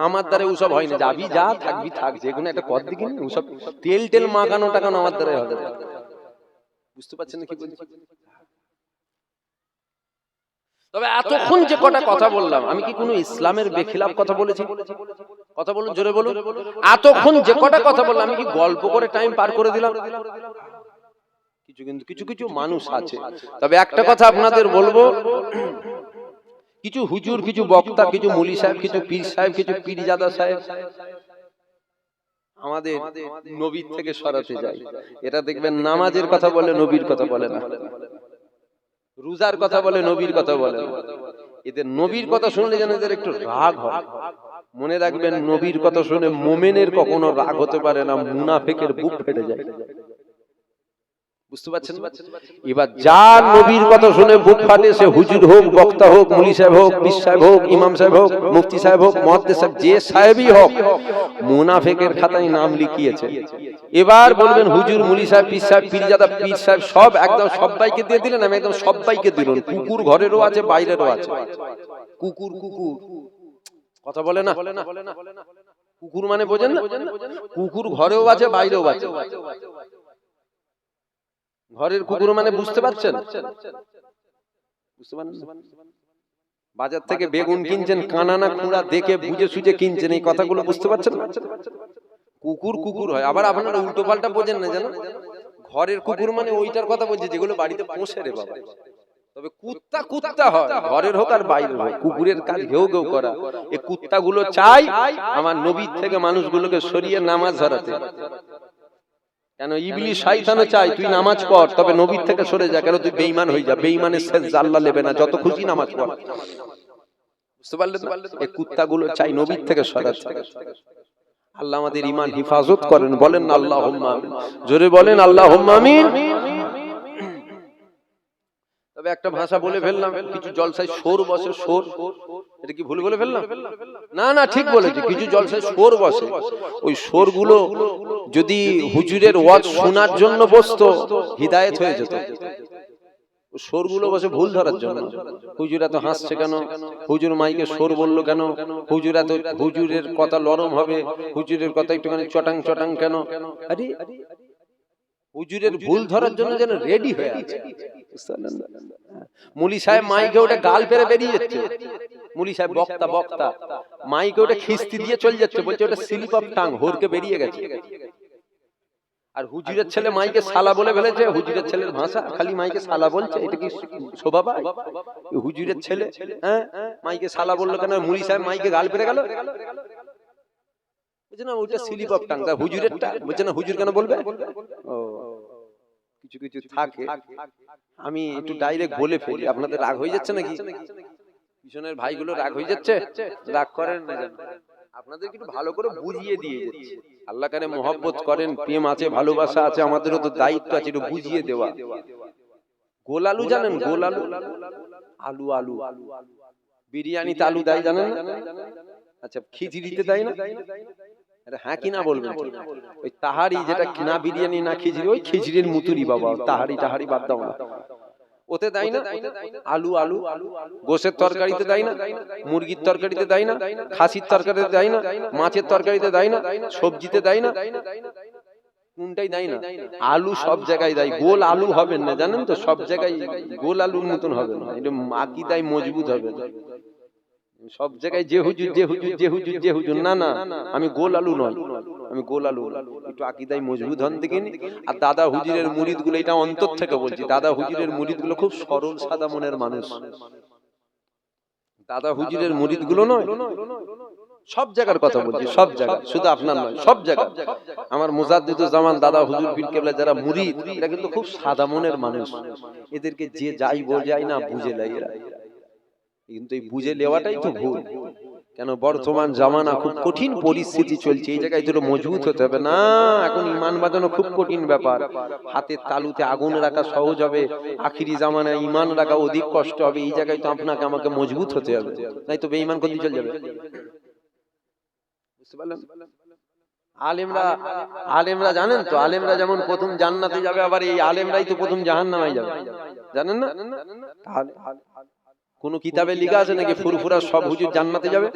আমার দ্বারা ওসব হয় না, যাবি যা, থাকবি থাক, যে কোনো একটা পথ দিকে ওসব তেল টেল মাখানো টাকানো আমার দ্বারা হবে। বুঝতে পারছেন না কি বলছি? তবে এতক্ষণ যে কটা কথা বললাম, আমি কি কোনো ইসলামের বেখিলাফ কথা বলেছি? কথা বলুন, জোরে বলুন। এতক্ষণ যে কটা কথা বললাম, আমি কি গল্প করে টাইম পার করে দিলাম? কিছু কিন্তু কিছু কিছু মানুষ আছে। তবে একটা কথা আপনাদের বলবো, কিছু হুজুর, কিছু বক্তা, কিছু মুলি সাহেব, কিছু পীর সাহেব, কিছু পীরজাদা সাহেব আমাদের নবীর থেকে সরাতে যায়। এটা দেখবেন নামাজের কথা বলে, নবীর কথা বলে না। রোজার কথা বলে, নবীর কথা বলে। এদের নবীর কথা শুনলে যেন এদের একটু রাগ হয়। মনে রাখবেন, নবীর কথা শুনে মুমিনের কখনো রাগ হতে পারে না, মুনাফিকের বুক ফেটে যায়। বুঝতে পারছেন? এবার যার নবীর কথা শুনে বুক ফাটে, সে হুজুর হোক, বক্তা হোক, মুলি সাহেব হোক, পীর সাহেব হোক, ইমাম সাহেব হোক, মুফতি সাহেব হোক, মুহাদ্দিস সাহেব, যে সাহেবই হোক, মুনাফিকের খাতায় নাম লিখিয়েছে। এবার বলবেন হুজুর, মুলি সাহেব, পীর সাহেব, পীরজাদা, পীর সাহেব সব একদম সবাইকে দিয়ে দিলেন? আমি একদম সবাইকে দিলাম। কুকুর ঘরেরও আছে, বাইরেরও আছে। কুকুর কুকুর কথা বলে না, কুকুর মানে বোঝেন না? কুকুর ঘরেও আছে, বাইরেও আছে। ঘরের কুকুর মানে বুঝতে পারছেন? বুঝতে পারেন? বাজার থেকে বেগুন কিনছেন, কানা না খুঁড়া দেখে বুঝে সুঝে কিনছেন, এই কথাগুলো বুঝতে পারছেন না? কুকুর কুকুর হয়। আবার আপনারা উল্টো পাল্টা বোঝেন না জানো, ঘরের কুকুর মানে ওইটার কথা বলছে যেগুলো বাড়িতে পোষে রে বাবা। তবে কুত্তা কুত্তা হয়, ঘরের হোক আর বাইরের হোক, কুকুরের কাজ ঘেউ ঘেউ করা। এই কুত্তাগুলো চাই আমার নবীর থেকে মানুষগুলোকে সরিয়ে নামাজ ধরাতে। কেন? ইবলিশ শয়তানও চাই তুই নামাজ পড়, তবে নবীর থেকে সরে যা, কেন তুই বেঈমান হয়ে যা। বেঈমানের সেজদা আল্লাহ নেবে না, যত খুশি নামাজ পড়। বুঝতে পারলেন? এই কুত্তাগুলো চাই নবীর থেকে সরাতে। আল্লাহ আমাদের ঈমান হিফাজত করেন, বলেন না আল্লাহুম্মা আমিন। জোরে বলেন আল্লাহুম্মা আমিন। তবে একটা ভাষা বলে ফেললাম, কিছু জলসায় সোর বসে। সোর, এটা কি ভুল বলে ফেললাম? না না, ঠিক বলেছি। কিছু জলসায় সোর বসে, ওই সোরগুলো যদি হুজুরের ওয়াজ শোনার জন্য বসতো, হিদায়েত হয়ে যেত। সোরগুলো বসে ভুল ধরার জন্য। হুজুর এত হাসছে কেন? হুজুর মাইকে সোর বললো কেন? হুজুর এত, হুজুরের কথা নরম হবে, হুজুরের কথা একটুখানি চটাং চটাং কেন? আরে হুজুরের ভুল ধরার জন্য যেন রেডি হয়ে আছে। মুলি সাহেব মাইকে ওটা গাল পেরে বেরিয়ে যাচ্ছে। মুলি সাহেব বক্তা, বক্তা মাইকে ওটা খিস্তি দিয়ে চলে যাচ্ছে, বলছে ওটা স্লিপ অফ টাং, হরকে বেরিয়ে গেছে। আর হুজুরের ছেলে মাইকে সালা বলে ফেলেছে। হুজুরের ছেলের ভাষা খালি মাইকে সালা বলছে, এটা কি শোভা পায়? হুজুরের ছেলে হ্যাঁ মাইকে সালা বললো কেন? মুলি সাহেব মাইকে গাল পেরে গেল। বুঝছে না, ওইটা স্লিপ অফ টাং। হুজুরেরটা বুঝছে না, হুজুর কেন বলবে? ও কিছু কিছু থাকে, আমি একটু ডাইরেক্ট বলে ফেলি। আপনাদের রাগ হয়ে যাচ্ছে নাকি? পিছনের ভাইগুলো রাগ হয়ে যাচ্ছে? রাগ করেন না, আপনাদের একটু ভালো করে বুঝিয়ে দিয়ে যাচ্ছে। আল্লাহ কারে মহব্বত করেন, প্রেম আছে, ভালোবাসা আছে, আমাদেরও তো দায়িত্ব আছে একটু বুঝিয়ে দেওয়া। গোল আলু জানেন? গোল আলু, আলু আলু বিরিয়ানিতে আলু দেয় জানেন না? আচ্ছা, খিচুড়িতে দেয় না? হ্যাঁ কি না বলবেন? ওই তাহারি, যেটা না বিরিয়ানি না খিচুড়ি, ওই খিচুড়ির মুতুরি বাবা। তাহারি টাহারি বাদ দাও না, ওতে দেয় না? আলু আলু গোশের তরকারিতে দেয় না, মুরগির তরকারিতে দেয় না, খাসির তরকারিতে দেয় না, মাছের তরকারিতে দেয় না, সবজিতে দেয় না, কোনটাই দেয় না? আলু সব জায়গায় দেয়। গোল আলু হবেন না, জানেন তো? সব জায়গায় গোল আলুর মতন হবে না, এটা আকীদায় মজবুত হবে না। সব জায়গায় যে হুজুর যে হুজুর যে হুজুর যে হুজুর, না না, আমি গোল আলু নয়, আমি গোল আলু। একটু আকীদায় মজবুত হন দেখিনি। আর দাদা হুজুরের মুরিদ গুলো, এটা অন্তর থেকে বলছি, দাদা হুজুরের মুরিদ গুলো খুব সরল সাদা মনের মানুষ। দাদা হুজুরের মুরিদ গুলো নয়, সব জায়গার কথা বলছি, সব জায়গা, শুধু আপনার নয়, সব জায়গা। আমার মুজাদ্দিদুজ জামান দাদা হুজুর পীর কেবলা যারা মুরিদ, এরা কিন্তু খুব সাদা মনের মানুষ। এদেরকে যে যাই বোঝায় না বুঝে লাই এরা, কিন্তু এই বুঝে নেওয়াটাই তো ভুল। কেন বর্তমান জামানা খুব কঠিন পরিস্থিতি চলছে, এই জায়গায় তো মজবুত হতে হবে না। এখন ইমান বাঁধানো খুব কঠিন ব্যাপার, হাতের তালুতে আগুন রাখা সহজ হবে, আখিরি জামানায় ইমান রাখা অধিক কষ্ট হবে। এই জায়গায় তো আপনাকে আমাকে মজবুত হতে হবে, নাই তো বেঈমান করতে চলে যাবে। বুঝতে পারলেন? আলেমরা জানেন তো, আলেমরা যেমন প্রথম জান্নাতে যাবে, আবার এই আলেমরাই তো প্রথম জাহান্নামে যাবে, জানেন না? কোন কিতাবে লেখা আছে নাকি ফুরফুরা সব হুজুর জান্নাতে যাবে?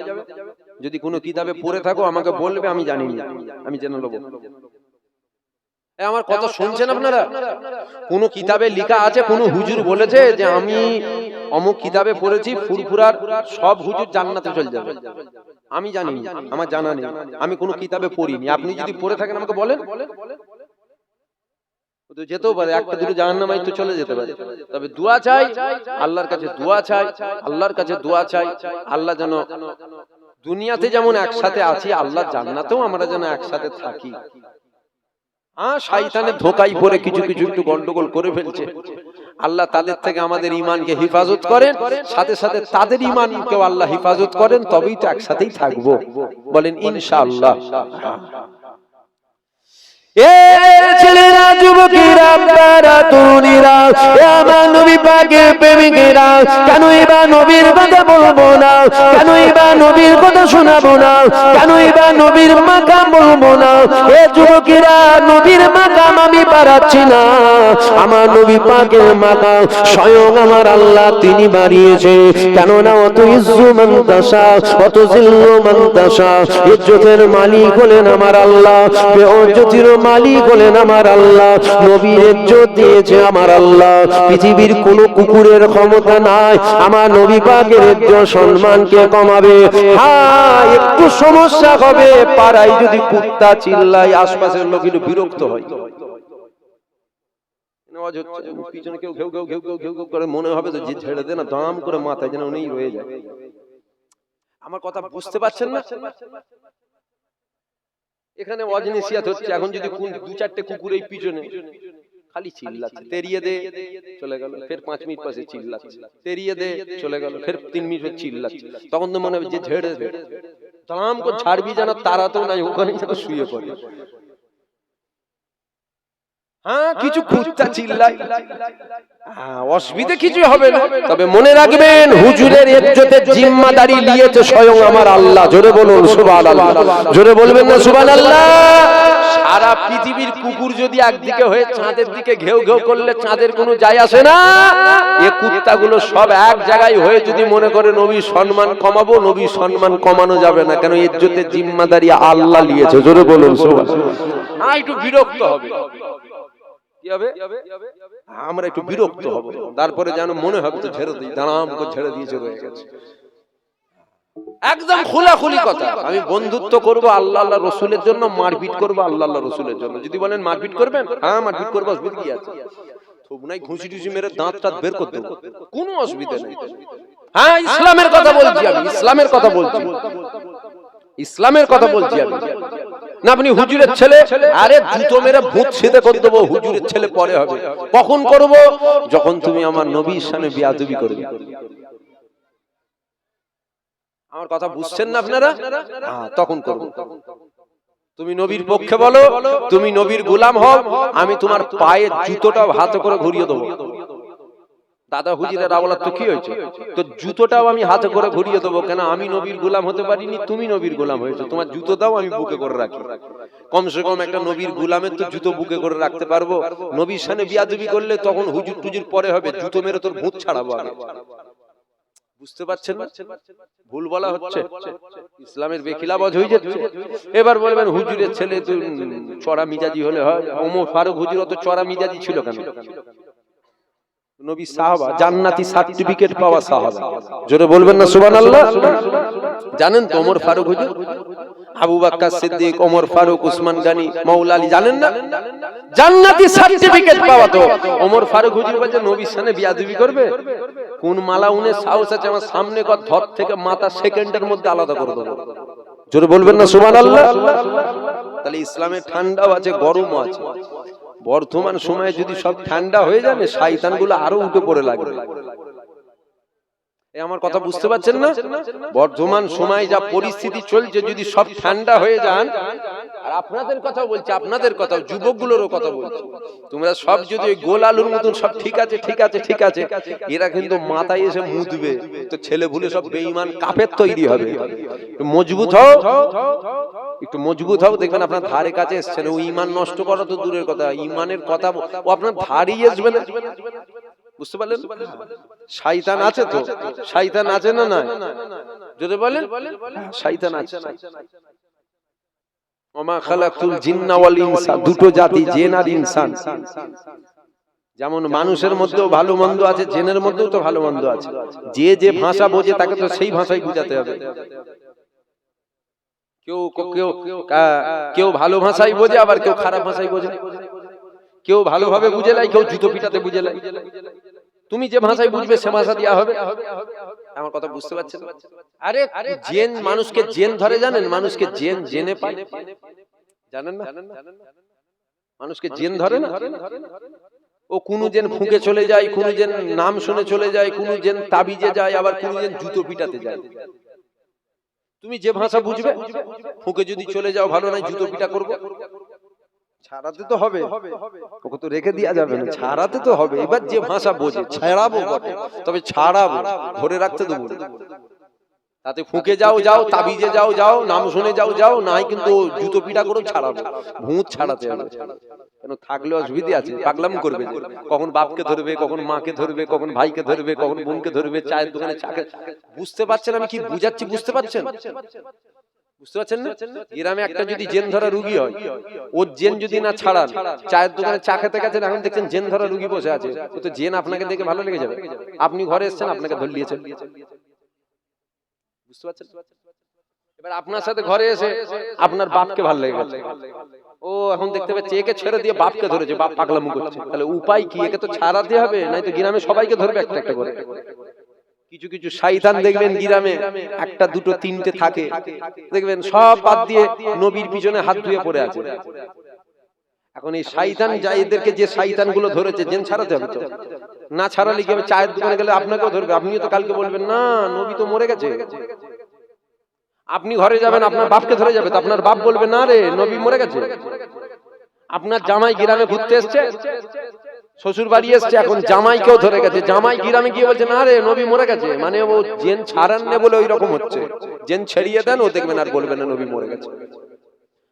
যদি কোনো কিতাবে পড়ে থাকো আমাকে বলবে, আমি জানি না, আমি জেনে নেব। আমার কথা শুনছেন আপনারা? কোন কিতাবে লেখা আছে, কোন হুজুর বলেছে যে আমি অমুক কিতাবে পড়েছি ফুরফুরার সব হুজুর জান্নাতে চলে যাবে? আমি জানি, আমার জানা নেই, আমি কোন কিতাবে পড়িনি। আপনি যদি পড়ে থাকেন আমাকে বলেন, তো যেতেও পারে, একটা দুটো জাহান্নামে তো চলে যেতে পারে। তবে দোয়া চাই আল্লাহর কাছে, দোয়া চাই আল্লাহর কাছে, দোয়া চাই আল্লাহ যেন দুনিয়াতে যেমন একসাথে আছি, আল্লাহ জান্নাতেও আমরা যেন একসাথে থাকি। শয়তানের ধোঁকায় পড়ে কিছু কিছু একটু গন্ডগোল করে ফেলছে, আল্লাহ তাদের থেকে আমাদের ঈমানকে হেফাজত করেন, সাথে সাথে তাদের ঈমানকেও আল্লাহ হেফাজত করেন, তবেই তো একসাথেই থাকবো। বলেন ইনশাআল্লাহ। ছেলেরা, যুবকেরা, আপনারা তরুণীরা, আমার নবী পাকের প্রেমিকেরা, কেন এবার নবীর কথা বলবো না? কেন এবার নবীর কথা শোনাবো না? কেন এবার নবীর মাকাম বলবো না? এ যুবকেরা, নবীর মাকাম আমি বাড়াচ্ছি না, আমার নবী পাকের মাকাম স্বয়ং আমার আল্লাহ তিনি বাড়িয়েছে। কেননা অত ইজ্জু মান তাশা, অত জিল্লু মান তাশা, ইজ্জতের মালিক হলেন আমার আল্লাহ, বেইজ্জতির মালিক হলেন আমার আল্লাহ। নবীর ইজ্জত দিয়েছে আমার আল্লাহ। পৃথিবীর কোন কুকুরের ক্ষমতা নাই আমার নবী পাকের ইজ্জত সম্মানকে কমাবে। হ্যাঁ, একটু সমস্যা হবে, পাড়ায় যদি কুত্তা চিল্লায় আশপাশের লোক একটু বিরক্ত হয়, পিছনে কেউ ঘেউ ঘেউ ঘেউ ঘেউ ঘেউ ঘেউ করে, মনে হবে তো যে ছেড়ে দে না, দাম করে মাথায় যেন উনিই রয়ে যায়। আমার কথা বুঝতে পারছেন না? এখানে ওয়াজনিসিয়াত হচ্ছে, এখন যদি দু চারটে কুকুর এই পিছনে খালি চিল্লাচ্ছে, তেরিয়ে দে চলে গেল, ফের 5 মিনিট পরে চিল্লাচ্ছে, তেরিয়ে দে চলে গেল, ফের 3 মিনিট পরে চিল্লাচ্ছে, তখন তো মনে হবে যে ঝেড়ে দে, দাম করে ছাড়বি যেন, তারা তো নাই, ওখানে যেন শুয়ে পড়ে। হ্যাঁ, কিছু কুত্তা চিল্লায়, অসুবিধা কিছু হবে না। তবে মনে রাখবেন, হুজুরের ইজ্জতের জিম্মাদারি নিয়েছে স্বয়ং আমার আল্লাহ। জোরে বলুন সুবহানাল্লাহ। জোরে বলবেন না সুবহানাল্লাহ? সারা পৃথিবীর কুকুর যদি একদিকে হয়ে চাঁদের দিকে ঘেউ ঘেউ করলে চাঁদের কোনো যায় আসে না। এই কুত্তাগুলো সব এক জায়গায় হয়ে যদি মনে করে নবীর সম্মান কমাবো, নবীর সম্মান কমানো যাবে না, কেন ইজ্জতের জিম্মাদারি আল্লাহ নিয়েছে। জোরে বলুন সুবহানাল্লাহ। একটু বিরক্ত হবে, কি হবে? আমরা একটু বিরক্ত হব, তারপরে যেন মনে হবে তো ছেড়ে দিই, দাঁড়াম করে ছেড়ে দিয়েছে, রয়ে গেছে। একদম খোলাখুলি কথা, আমি বন্ধুত্ব করব আল্লাহ আল্লাহ রসুলের জন্য, মারপিট করব আল্লাহ আল্লাহ রসুলের জন্য। যদি বলেন মারপিট করবেন, হ্যাঁ মারপিট করবো, অসুবিধা কি আছে? থুবনাই ঘুষি টুসি মেরে দাঁত টাত বের করতে কোনো অসুবিধা নেই। হ্যাঁ, ইসলামের কথা বলছি আমি, ইসলামের কথা বলছি, ইসলামের কথা বলছি আমি। না আপনি হুজুরের ছেলে, আরে জুতো মেরে ভূত সিধে করে দেবো, হুজুরের ছেলে পরে হবে। কখন করব? যখন তুমি আমার নবীর সামনে বেয়াদবি করবে। আমার কথা বুঝছেন না আপনারা? তখন করব। তুমি নবীর পক্ষে বলো, তুমি নবীর গোলাম হও, আমি তোমার পায়ের জুতোটাও হাতে করে ঘুরিয়ে দেবো। দাদা হুজুরের আওলাদ তো কি হয়েছে, তো জুতোটাও আমি হাতে করে ঘুরিয়ে দেবো। কেন? আমি নবীর গোলাম হতে পারিনি, তুমি নবীর গোলাম হয়েছো, তোমার জুতোটাও আমি বুকে করে রাখি। কমসে কম একটা নবীর গোলামের তো জুতো বুকে করে রাখতে পারবো। নবীর সামনে বিয়াদবি করলে তখন হুজুর টুজুর পরে হবে, জুতো মেরে তোর ভূত ছাড়াবো আগে। বুঝতে পারছেন না? ভুল বলা হচ্ছে, ইসলামের বেখিলাফত হয়ে যাচ্ছে। এবার বলবেন হুজুরের ছেলে তো চড়া মিজাজি হলে হয়। ওমর ফারুক হুজুর অত চড়া মিজাজি ছিল কেন? নবী সাহাবা, জান্নাতি সার্টিফিকেট পাওয়া সাহাবা। জোরে বলবেন না সুবহানাল্লাহ? জানেন তো ওমর ফারুক হুজুর, আবু বকর সিদ্দিক, ওমর ফারুক, উসমান গনি, মাওলা আলী, জানেন না? জান্নাতি সার্টিফিকেট পাওয়া। তো ওমর ফারুক হুজুর বলছে নবীর সামনে বিয়াদবি করবে? কোন মালাউনের সাহস আছে আমার সামনে ধর থেকে মাথা সেকেন্ডের মধ্যে আলাদা করে দেবো? জোরে বলবেন না সুবহানাল্লাহ। তাহলে ইসলামে ঠান্ডাও আছে গরমও আছে। বর্তমান সময়ে যদি সব ঠান্ডা হয়ে যাবে শয়তানগুলো আরো উঠে পড়ে লাগবে। আমার কথা বুঝতে পারছেন না? বর্তমান সময় যা পরিস্থিতি চলছে যদি সব ঠান্ডা হয়ে যান, আর আপনাদের কথা বলছি, আপনাদের কথা, যুবকগুলোরও কথা বলছি, তোমরা সব যদি ওই গোল আলুর মতন সব ঠিক আছে ঠিক আছে ঠিক আছে, এরা কিন্তু মাথায় এসে মুদবে, তো ছেলে ভুলে সব বেঈমান কাফের তৈরি হবে। মজবুত হও, একটু মজবুত হও, দেখবেন আপনার ধারে কাছে এসছেন। ও ঈমান নষ্ট করা তো দূরের কথা, ঈমানের কথা ও আপনার ধারেই আসবে না। বুঝতে পারলেন? শয়তান আছে তো, শয়তান আছে না না? যদি বলেন শয়তান আছে। ওমা খালাকতুল জিন্না ওয়াল ইনসা, দুটো জাতি, জিন আর ইনসান। যেমন মানুষের মধ্যেও ভালো মন্দ আছে, জিনের মধ্যেও তো ভালো মন্দ আছে। যে যে ভাষা বোঝে তাকে তো সেই ভাষাই বুঝাতে হবে। কেউ ভালো ভাষাই বোঝে, আবার কেউ খারাপ ভাষাই বোঝে। কেউ ভালোভাবে বুঝে লাই, কেউ জুতো পিটাতে বুঝে লাই। তুমি যে ভাষায় বুঝবে সে ভাষা দেওয়া হবে। আমার কথা বুঝতে পারছেন? আরে জেন মানুষকে জেন ধরে, জানেন? মানুষকে জেন জেনে পায়, জানেন না? মানুষকে জেন ধরে না। ও কোনো জেন ফুঁকে চলে যায়, কোনো জেন নাম শুনে চলে যায়, কোনো জেন তাবিজে যায়, আবার কোনো জেন জুতো পিটাতে যায়। তুমি যে ভাষা বুঝবে, ফুঁকে যদি চলে যাও ভালো নাই, জুতো পিটা করবো, ছাড়াতে তো হবে, ওকে তো রেখে দেওয়া যাবে না, ছাড়াতে তো হবে। এবার যে ভাষা বোঝে ছাড়াবো বটে, তবে ছাড়াবো, ধরে রাখতে দেবো। তাতে ফুঁকে যাও যাও, তাবিজে যাও যাও, নাম শুনে যাও যাও, নাই কিন্তু জুতো পিটা করে ছাড়াবো। ভূত ছাড়াতে হবে, কেন থাকলে অসুবিধা আছে, পাগলাম করবে। কখন বাপকে ধরবে, কখন মাকে ধরবে, কখন ভাইকে ধরবে, কখন বোনকে ধরবে, চায়ের দোকানে চাকে। বুঝতে পারছেন আমি কি বুঝাচ্ছি? বুঝতে পারছেন? বুঝতে পারছেন না? গ্রামে একটা যদি জেন ধরা রুগী হয়, ওর জেন যদি না ছাড়ান, চায়ের দোকানে চা খেতে গেছেন, এখন দেখছেন জেন ধরা রুগী বসে আছে, তো জেন আপনাকে দেখে ভালো লেগে যাবে। আপনি ঘরে এসেছেন, আপনাকে ধরিয়েছেন। বুঝতে পারছেন? এবার আপনার সাথে ঘরে এসে আপনার বাপকে ভালো লেগে গেছে, ও এখন দেখতে পাচ্ছে একে ছেড়ে দিয়ে বাপকে ধরেছে, বাপ পাগলামো করছে। তাহলে উপায় কি? একে তো ছাড়াতে হবে, নাই তো গ্রামে সবাইকে ধরবে একটা একটা করে। কিছু কিছু শয়তান দেখবেন গ্রামে একটা দুটো তিনটে থাকে, দেখবেন সব বাদ দিয়ে নবীর পিছনে হাত ধুয়ে পড়ে আছে। এখন এই শয়তান যাই, এদেরকে যে শয়তান গুলো ধরেছে, জেন ছাড়াতে হবে তো। না ছাড়ালে কি হবে? চায়ের দোকানে গেলে আপনাকেও ধরবে, আপনিও তো কালকে বলবেন না নবী তো মরে গেছে। আপনি ঘরে যাবেন, আপনার বাপকে ধরে যাবে, তো আপনার বাপ বলবে না রে নবী মরে গেছে। আপনার জামাই গ্রামে ঘুরতে এসছে, শ্বশুর বাড়ি এসছে, এখন জামাইকেও ধরে গেছে। জামাই গ্রামে গিয়ে বলছে না রে নবী মরে গেছে, মানে ও জেন ছাড়ান না বলে ওই রকম হচ্ছে। জেন ছেড়িয়ে দেন, ও দেখবেন আর বলবেন না নবী মরে গেছে।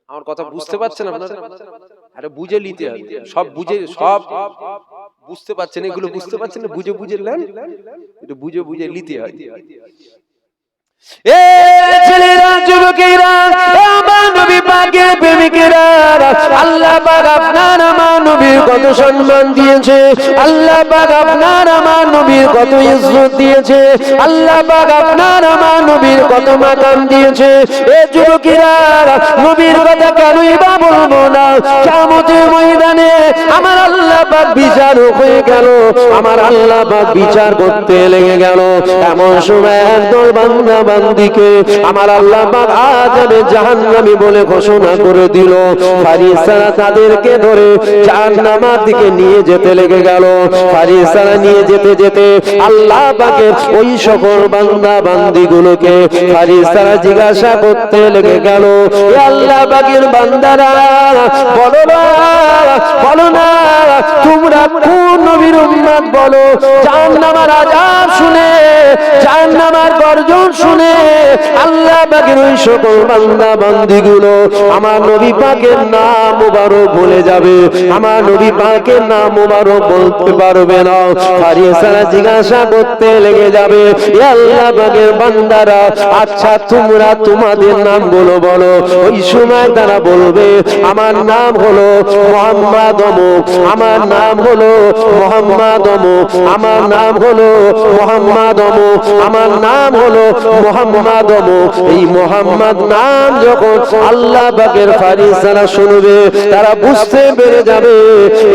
আমার কথা বুঝতে পারছেন আপনারা? আরে বুঝে নিতে হবে, সব বুঝে, সব বুঝতে পারছেন, এগুলো বুঝতে পারছেন না? বুঝে বুঝে নেন, একটু বুঝে বুঝে নিতে হয়। এ ছেলেরা, যুবকেরা, আমার নবী পাকের প্রেমিকেরা, আল্লাহ পাক আপনার আমার নবীর কত সম্মান দিয়েছে, আল্লাহ পাক আপনার আমার নবীর কত ইজ্জত দিয়েছে, আল্লাহ পাক আপনার আমার নবীর কত মাকাম দিয়েছে। এ যুবকেরা, নবীর কথা কেনই বা বলবো না? কিয়ামতের ময়দানে আমার আল্লাহ পাক বিচারক হয়ে গেল, আমার আল্লাহ পাক বিচার করতে লেগে গেল। এমন সময় একদল বান্দা বান্দিকে আমার আল্লাহ পাক আযাবে জাহান্নামী বলে ঘোষণা করে দিল। ফারিস্তারা তাদেরকে ধরে জাহান্নামের দিকে নিয়ে যেতে লেগে গেল। ফারিস্তারা নিয়ে যেতে যেতে আল্লাহ পাকের ওই সকল বান্দা বান্দিগুলোকে ফারিস্তারা জিজ্ঞাসা করতে লেগে গেল, হে আল্লাহ পাকের বান্দারা, বলো না বলো না, তোমরা কোন নবীর উম্মত বলো? জাহান্নামের আযাব শুনে, জাহান্নামের গর্জন শুনে আল্লাহ পাকের ওই সকল বান্দা বান্দিগুলো আমার নবী পাকের নাম মুবারক বলে যাবে, আমার নবী পাকের নাম মুবারক বলতে পারবে না। ফারিস্তারা জিজ্ঞাসা করতে লেগে যাবে, হে আল্লাহ পাকের বান্দারা, আচ্ছা তোমরা তোমাদের নামগুলো বলো। ওই সময় তারা বলবে, আমার নাম হলো মুহাম্মদ অমুক, আমার নাম হলো মুহাম্মদ আমার নাম হলো মুহাম্মদ, আমার নাম হলো মুহাম্মদ। এই মুহাম্মদ নাম যখন আল্লাহ পাকের ফেরেশতারা শুনবে, তারা বুঝতে পেরে যাবে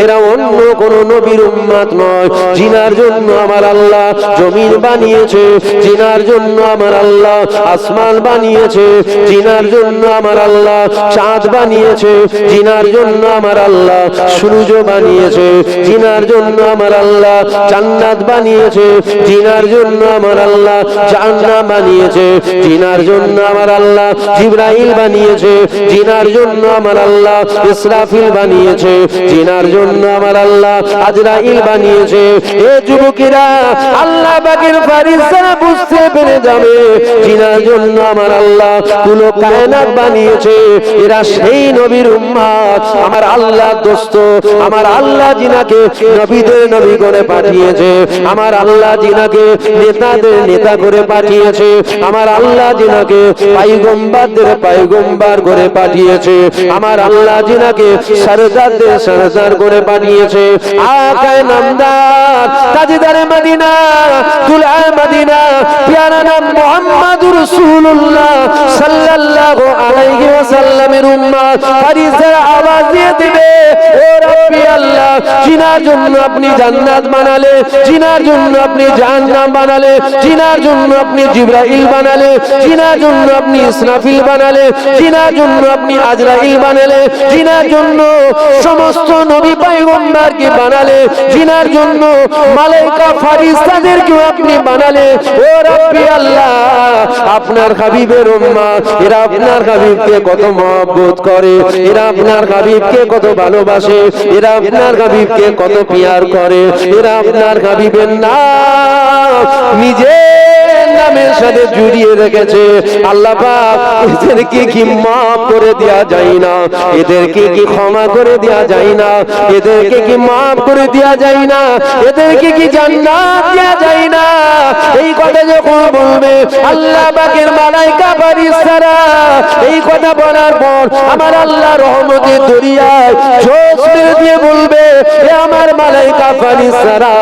এরা অন্য কোন নবীর উম্মত নয়। জিনার জন্য আমার আল্লাহ জমিন বানিয়েছে, জিনার জন্য আমার আল্লাহ আসমান বানিয়েছে, জিনার জন্য আমার আল্লাহ চাঁদ বানিয়েছে, জিনার জন্য আমার আল্লাহ সূর্য বানিয়েছে, জিনার জন্য আমার আল্লাহ জান্নাত বানিয়েছে, জিনার জন্য আমার আল্লাহ জাহান্নাম বানিয়েছে, জিনার জন্য আমার আল্লাহ জিবরাইল বানিয়েছে, জিনার জন্য আমার আল্লাহ ইসরাফিল বানিয়েছে, জিনার জন্য আমার আল্লাহ আজরাইল বানিয়েছে। এ যুবকেরা, আল্লাহ পাকের ফেরেশতারা বুঝতে পেরে যাবে জিনার জন্য আমার আল্লাহ পুরো কায়নাত বানিয়েছে, এরা সেই নবীর উম্মত। আমার আল্লাহ দোস্ত, আমার আল্লাহ জিনাকে নবীদের নবী করে পাঠিয়েছে, আমার আল্লাহ জিনাকে নেতাদের নেতা করে পাঠিয়েছে, আমার আল্লাহ জিনাকে পয়গম্বরদের পয়গম্বর করে পাঠিয়েছে, আমার আল্লাহ জিনাকে সরদারদের সরদার করে পাঠিয়েছে। আকায়ে নামদার তাজদারে মদিনা দুলহা মদিনা প্যারা নাম মুহাম্মাদুর রাসূলুল্লাহ সাল্লাল্লাহু আলাইহি ওয়াসাল্লামের উম্মত ফেরেশতারা আওয়াজ দিয়ে দিবে, ও রব্বি আল্লাহ, জিনার জন্য আপনি জান্নাত বানালে, জিনার জন্য আপনি জাহান্নাম বানালে, জিনার জন্য আপনি জিবরাইল বানালে, জিনার জন্য আপনি ইসরাফিল বানালে, জিনার জন্য আপনি আজরাইল বানালে, জিনার জন্য সমস্ত নবী পয়গম্বরকে বানালে, জিনার জন্য মালায়েকা ফেরেশতাদেরকে আপনি বানালে। ও রব্বি আল্লাহ, আপনার হাবিবের উম্মত, এরা আপনার হাবিবকে কত মহব্বত করে, এরা আপনার হাবিবকে কত ভালোবাসে, এরা আপনার হাবিবকে কত পিয়ার করে, এরা আপনার হাবিবের নাম নিজের নামের সাথে জুড়িয়ে রেখেছে। আল্লাহ পাক এদেরকে কি মাফ করে দেয়া যায় না? এদেরকে কি ক্ষমা করে দেয়া যায় না? এদেরকে কি মাফ করে দেয়া যায় না? এদেরকে কি জান্নাত দেয়া যায় না? এই কথা যখন বলবে আল্লাহ পাকের মালায়েকা ফেরেশতারা, এই কথা বলার পর আমার আল্লাহ রহমতের দরিয়ায় জোশ মেরে দিয়ে বলবে, এ আমার মালায়েকা ফেরেশতারা,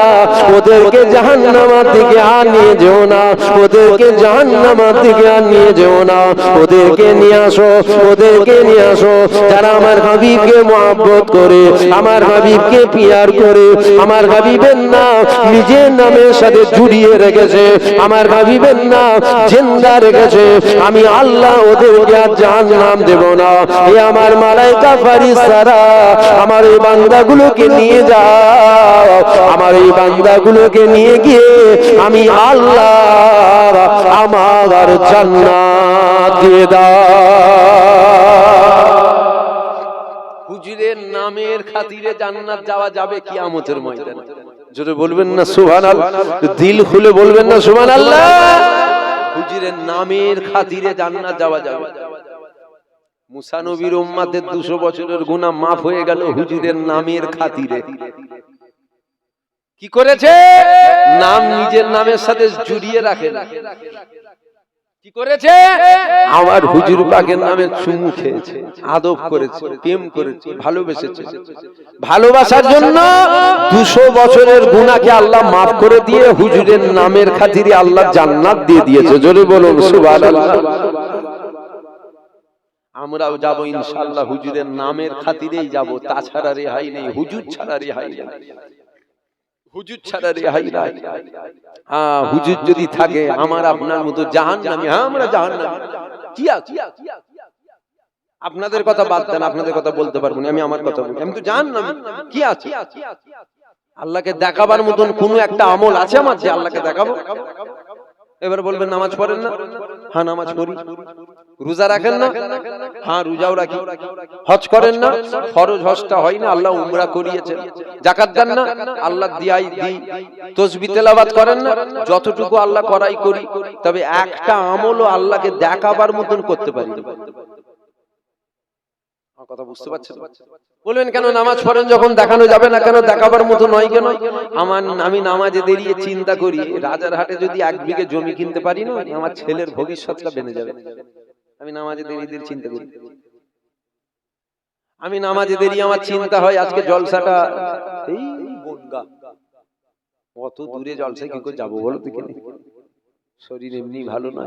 ওদেরকে জাহান্নামের দিকে আর নিয়ে যেও না, ওদেরকে জাহান্নামের দিকে আর নিয়ে যেও না, ওদেরকে নিয়ে আসো, ওদেরকে নিয়ে আসো যারা আমার হাবিবকে মহব্বত করে, আমার হাবিবকে পিয়ার করে, আমার হাবিবের নাম নিজের নামের সাথে জুড়িয়ে রেখেছে, আমার হাবিবের নাম জিন্দা রেখেছে। আমি আল্লাহ ওদেরকে আর জাহান্নাম দেব না। এ আমার মালায়েকা ফেরেশতারা, আমার এই বান্দাগুলোকে নিয়ে যাও, আমার এই বান্দাগুলোকে নিয়ে গিয়ে আমি আল্লাহ আমার জান্নাত দিয়ে দাও। হুজুরের নামের খাতিরে জান্নাত যাওয়া যাবে কিয়ামতের ময়দানে। জোরে বলবেন না সুবহানাল্লাহ, দিল খুলে বলবেন না সুবহানাল্লাহ। হুজুরের নামের খাতিরে জান্নাত যাওয়া যাবে। মুসা নবীর উম্মতের 200 বছরের গুনাহ মাফ হয়ে গেল হুজুরের নামের খাতিরে। কি করেছে? নাম নিজের নামের সাথে জুড়িয়ে রাখেন। কি করেছে? আমার হুজুর পাকের নামে চুমু খেয়েছে, আদব করেছে, প্রেম করেছে, ভালোবেসেছে। ভালোবাসার জন্য 200 বছরের গুনাহকে আল্লাহ মাফ করে দিয়ে হুজুরের নামের খাতিরে আল্লাহ জান্নাত দিয়ে দিয়েছে। জোরে বলুন সুবহানাল্লাহ। আমরাও যাব ইনশাআল্লাহ, হুজুরের নামের খাতিরেই যাব, তাছাড়া রেহাই নেই, হুজুর ছাড়া রেহাই নেই, হুজুর ছাড়া রেহাই নাই। হ্যাঁ, হুজুর যদি থাকে আমার আপনার মতো জাহান্নামী, হ্যাঁ আমরা জাহান্নামী। কি আছে? আপনাদের কথা বাদ দেন, আপনাদের কথা বলতে পারবো না, আমি আমার কথা বলি। আমি তো জাহান্নামী, কি আছে? আল্লাহকে দেখাবার মতন কোন একটা আমল আছে আমার যে আল্লাহকে দেখাবো? এবার বলবেন নামাজ পড়েন না? হ্যাঁ নামাজ পড়ি। রোজা রাখেন না? হ্যাঁ রোজাও রাখি। হজ করেন না? ফরজ হজটা হয় না, আল্লাহ উমরা করিয়েছেন। যাকাত দেন না? আল্লাহ দিয়াই দিই। তাসবিহ তেলাওয়াত করেন না? যতটুকু আল্লাহ করাই করি। তবে একটা আমলও আল্লাহকে দেখাবার মতন করতে পারি না। কথা বুঝতে পারছেন? বলবেন কেন নামাজ পড়েন যখন দেখানো যাবে না কেন, দেখাবার মতো নয় কেন? আমি নামাজে দাঁড়িয়ে চিন্তা করি, রাজার হাটে যদি 1 বিঘে জমি কিনতে পারি না, আমার ছেলের ভবিষ্যৎটা বেনে যাবে। আমি নামাজে দাঁড়িয়ে চিন্তা করি। আমি নামাজে দাঁড়িয়ে আমার চিন্তা হয় আজকে জলসাটা এই বনগা, অত দূরে জলসায় কি করে যাবো বলো দেখে, শরীর এমনি ভালো না।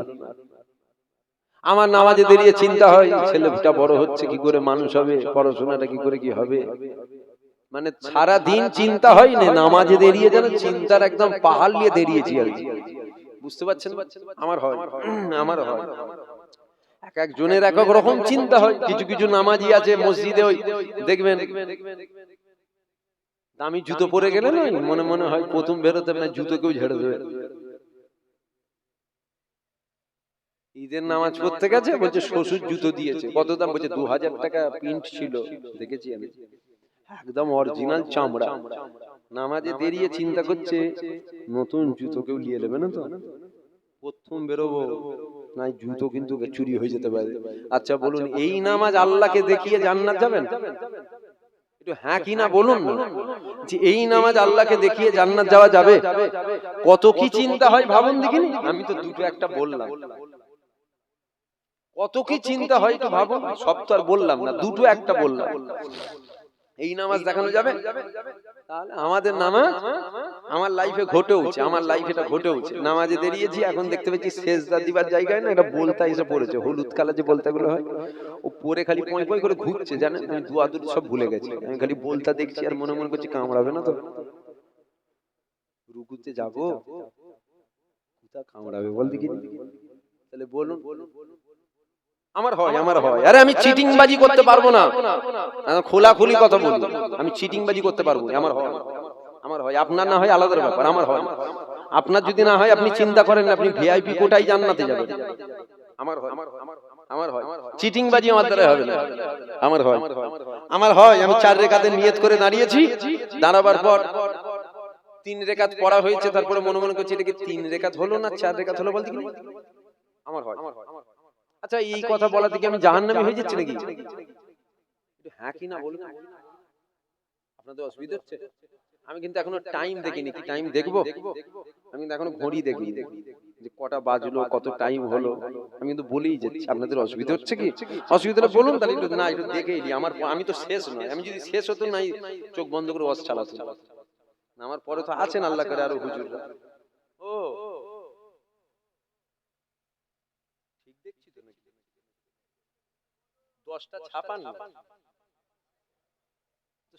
আমার নামাজে দাঁড়িয়ে চিন্তা হয় ছেলেটা বড় হচ্ছে কি করে, মানুষ হবে, পড়াশোনাটা কি করে কি হবে, মানে সারা দিন চিন্তা হয় না, নামাজে দাঁড়িয়ে যেন চিন্তার একদম পাহাড় নিয়ে দাঁড়িয়েছি আমি, বুঝতে পারছেন? আমার হয়, আমার হয়, এক একজনের এক এক রকম চিন্তা হয়। কিছু কিছু নামাজি আছে মসজিদে, ওই দেখবেন দামি জুতো পরে গেলে না মনে মনে হয় প্রথম বেরোতে না জুতো কেউ ঝেড়ে দেবে। ঈদের নামাজ পড়তে গেছে, বলছে শ্বশুর জুতো দিয়েছে, কত দাম, বলছে 2000 টাকা প্রিন্ট ছিল, দেখেছি আমি, একদম অরিজিনাল চামড়া। নামাজে দাঁড়িয়ে চিন্তা করছে নতুন জুতো কেউ নিয়ে নেবে না তো, প্রথম বেরোবো না জুতো কিন্তু চুরি হয়ে যেতে পারে। আচ্ছা বলুন, এই নামাজ আল্লাহকে দেখিয়ে জান্নাত যাবেন? একটু হ্যাঁ কি না বলুন না, যে এই নামাজ আল্লাহকে দেখিয়ে জান্নাত যাওয়া যাবে? কত কি চিন্তা হয় ভাবুন দেখিনি। আমি তো দুটো একটা বললাম, কত কি চিন্তা হয় একটু ভাবুন, সব তো আর বললাম না, দুটো একটা বললাম। এই নামাজ দেখানো যাবে? তাহলে আমাদের নামাজ আমার লাইফে ঘটেওছে, আমার লাইফে এটা ঘটেওছে। নামাজে দাঁড়িয়েছি, এখন দেখতে পাচ্ছি সেজদা দিবার জায়গায় না, এটা বলতা এসে পড়েছে, হলুদ কালার যে বলতাগুলো হয়, ও পরে খালি পয় পয় করে ঘুরছে, জানেন? আমি দুয়া দুই সব ভুলে গেছি, আমি খালি বলতা দেখছি আর মনে মনে করছি কামড়াবে না তো, রুকুতে যাবো কোথা কামড়াবে বল দেখি, তাহলে বলুন। আমার হয়, আমার হয়। আরে আমি চিটিং বাজি করতে পারবো না, খোলাখুলি কথা বলি, আমি চিটিং বাজি করতে পারবো, আমার হয়, আমার হয়। আপনার না হয় আলাদা ব্যাপার, আমার হয়। আপনার যদি না হয় আপনি চিন্তা করেন আপনি ভিআইপি কোটাই জান্নাতে যাবেন, আমার হয়, আমার হয়। চিটিং বাজি আমার দ্বারা হবে না, আমার হয়, আমার হয়। আমি 4 রাকাতের নিয়ত করে দাঁড়িয়েছি, দাঁড়াবার পর 3 রাকাত পড়া হয়েছে, তারপরে মনে মনে করছি এটা কি 3 রাকাত হলো না 4 রাকাত হলো বলতে কি, আমার হয়। আচ্ছা এই কথা বলা থেকে আমি জাহান্নামী হয়ে যাচ্ছি নাকি? হ্যাঁ কি না বলুন, আপনাদের অসুবিধা হচ্ছে? আমি কিন্তু এখনো টাইম দেখিনি, কি টাইম দেখবো? আমি কিন্তু এখনো ঘড়ি দেখিনি যে কটা বাজলো, কত টাইম হলো, আমি কিন্তু বলেই যাচ্ছি। আপনাদের অসুবিধা হচ্ছে কি? অসুবিধা হলে বলুন, তাহলে একটু না একটু দেখেই দিই। আমার আমি তো শেষ নয়, আমি যদি শেষ হতো না চোখ বন্ধ করে ওয়াজ চালাতো, আমার পরে তো আছেন আল্লাহ করে আরো হুজুররা। ও ঠিক দেখছি তো নাকি? 10:56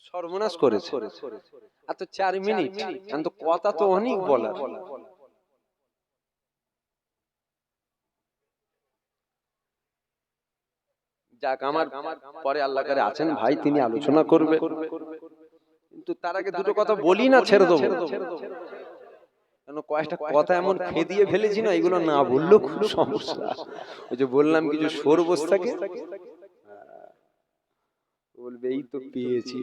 সর্বনাশ করেছে। আর তো 4 মিনিট, কিন্তু কথা তো অনেক বলার। যাক, আমার পরে আল্লাহ করে আছেন ভাই, তিনি আলোচনা করবে, কিন্তু তার আগে দুটো কথা বলি না ছেড়ে দেবো, কারণ কয়েকটা কথা এমন খেদিয়ে ফেলেছি না, এগুলো না বললেও খুব সমস্যা। ওই যে বললাম কিছু সোর বসে থাকে, বলবে এই তো পেয়েছি।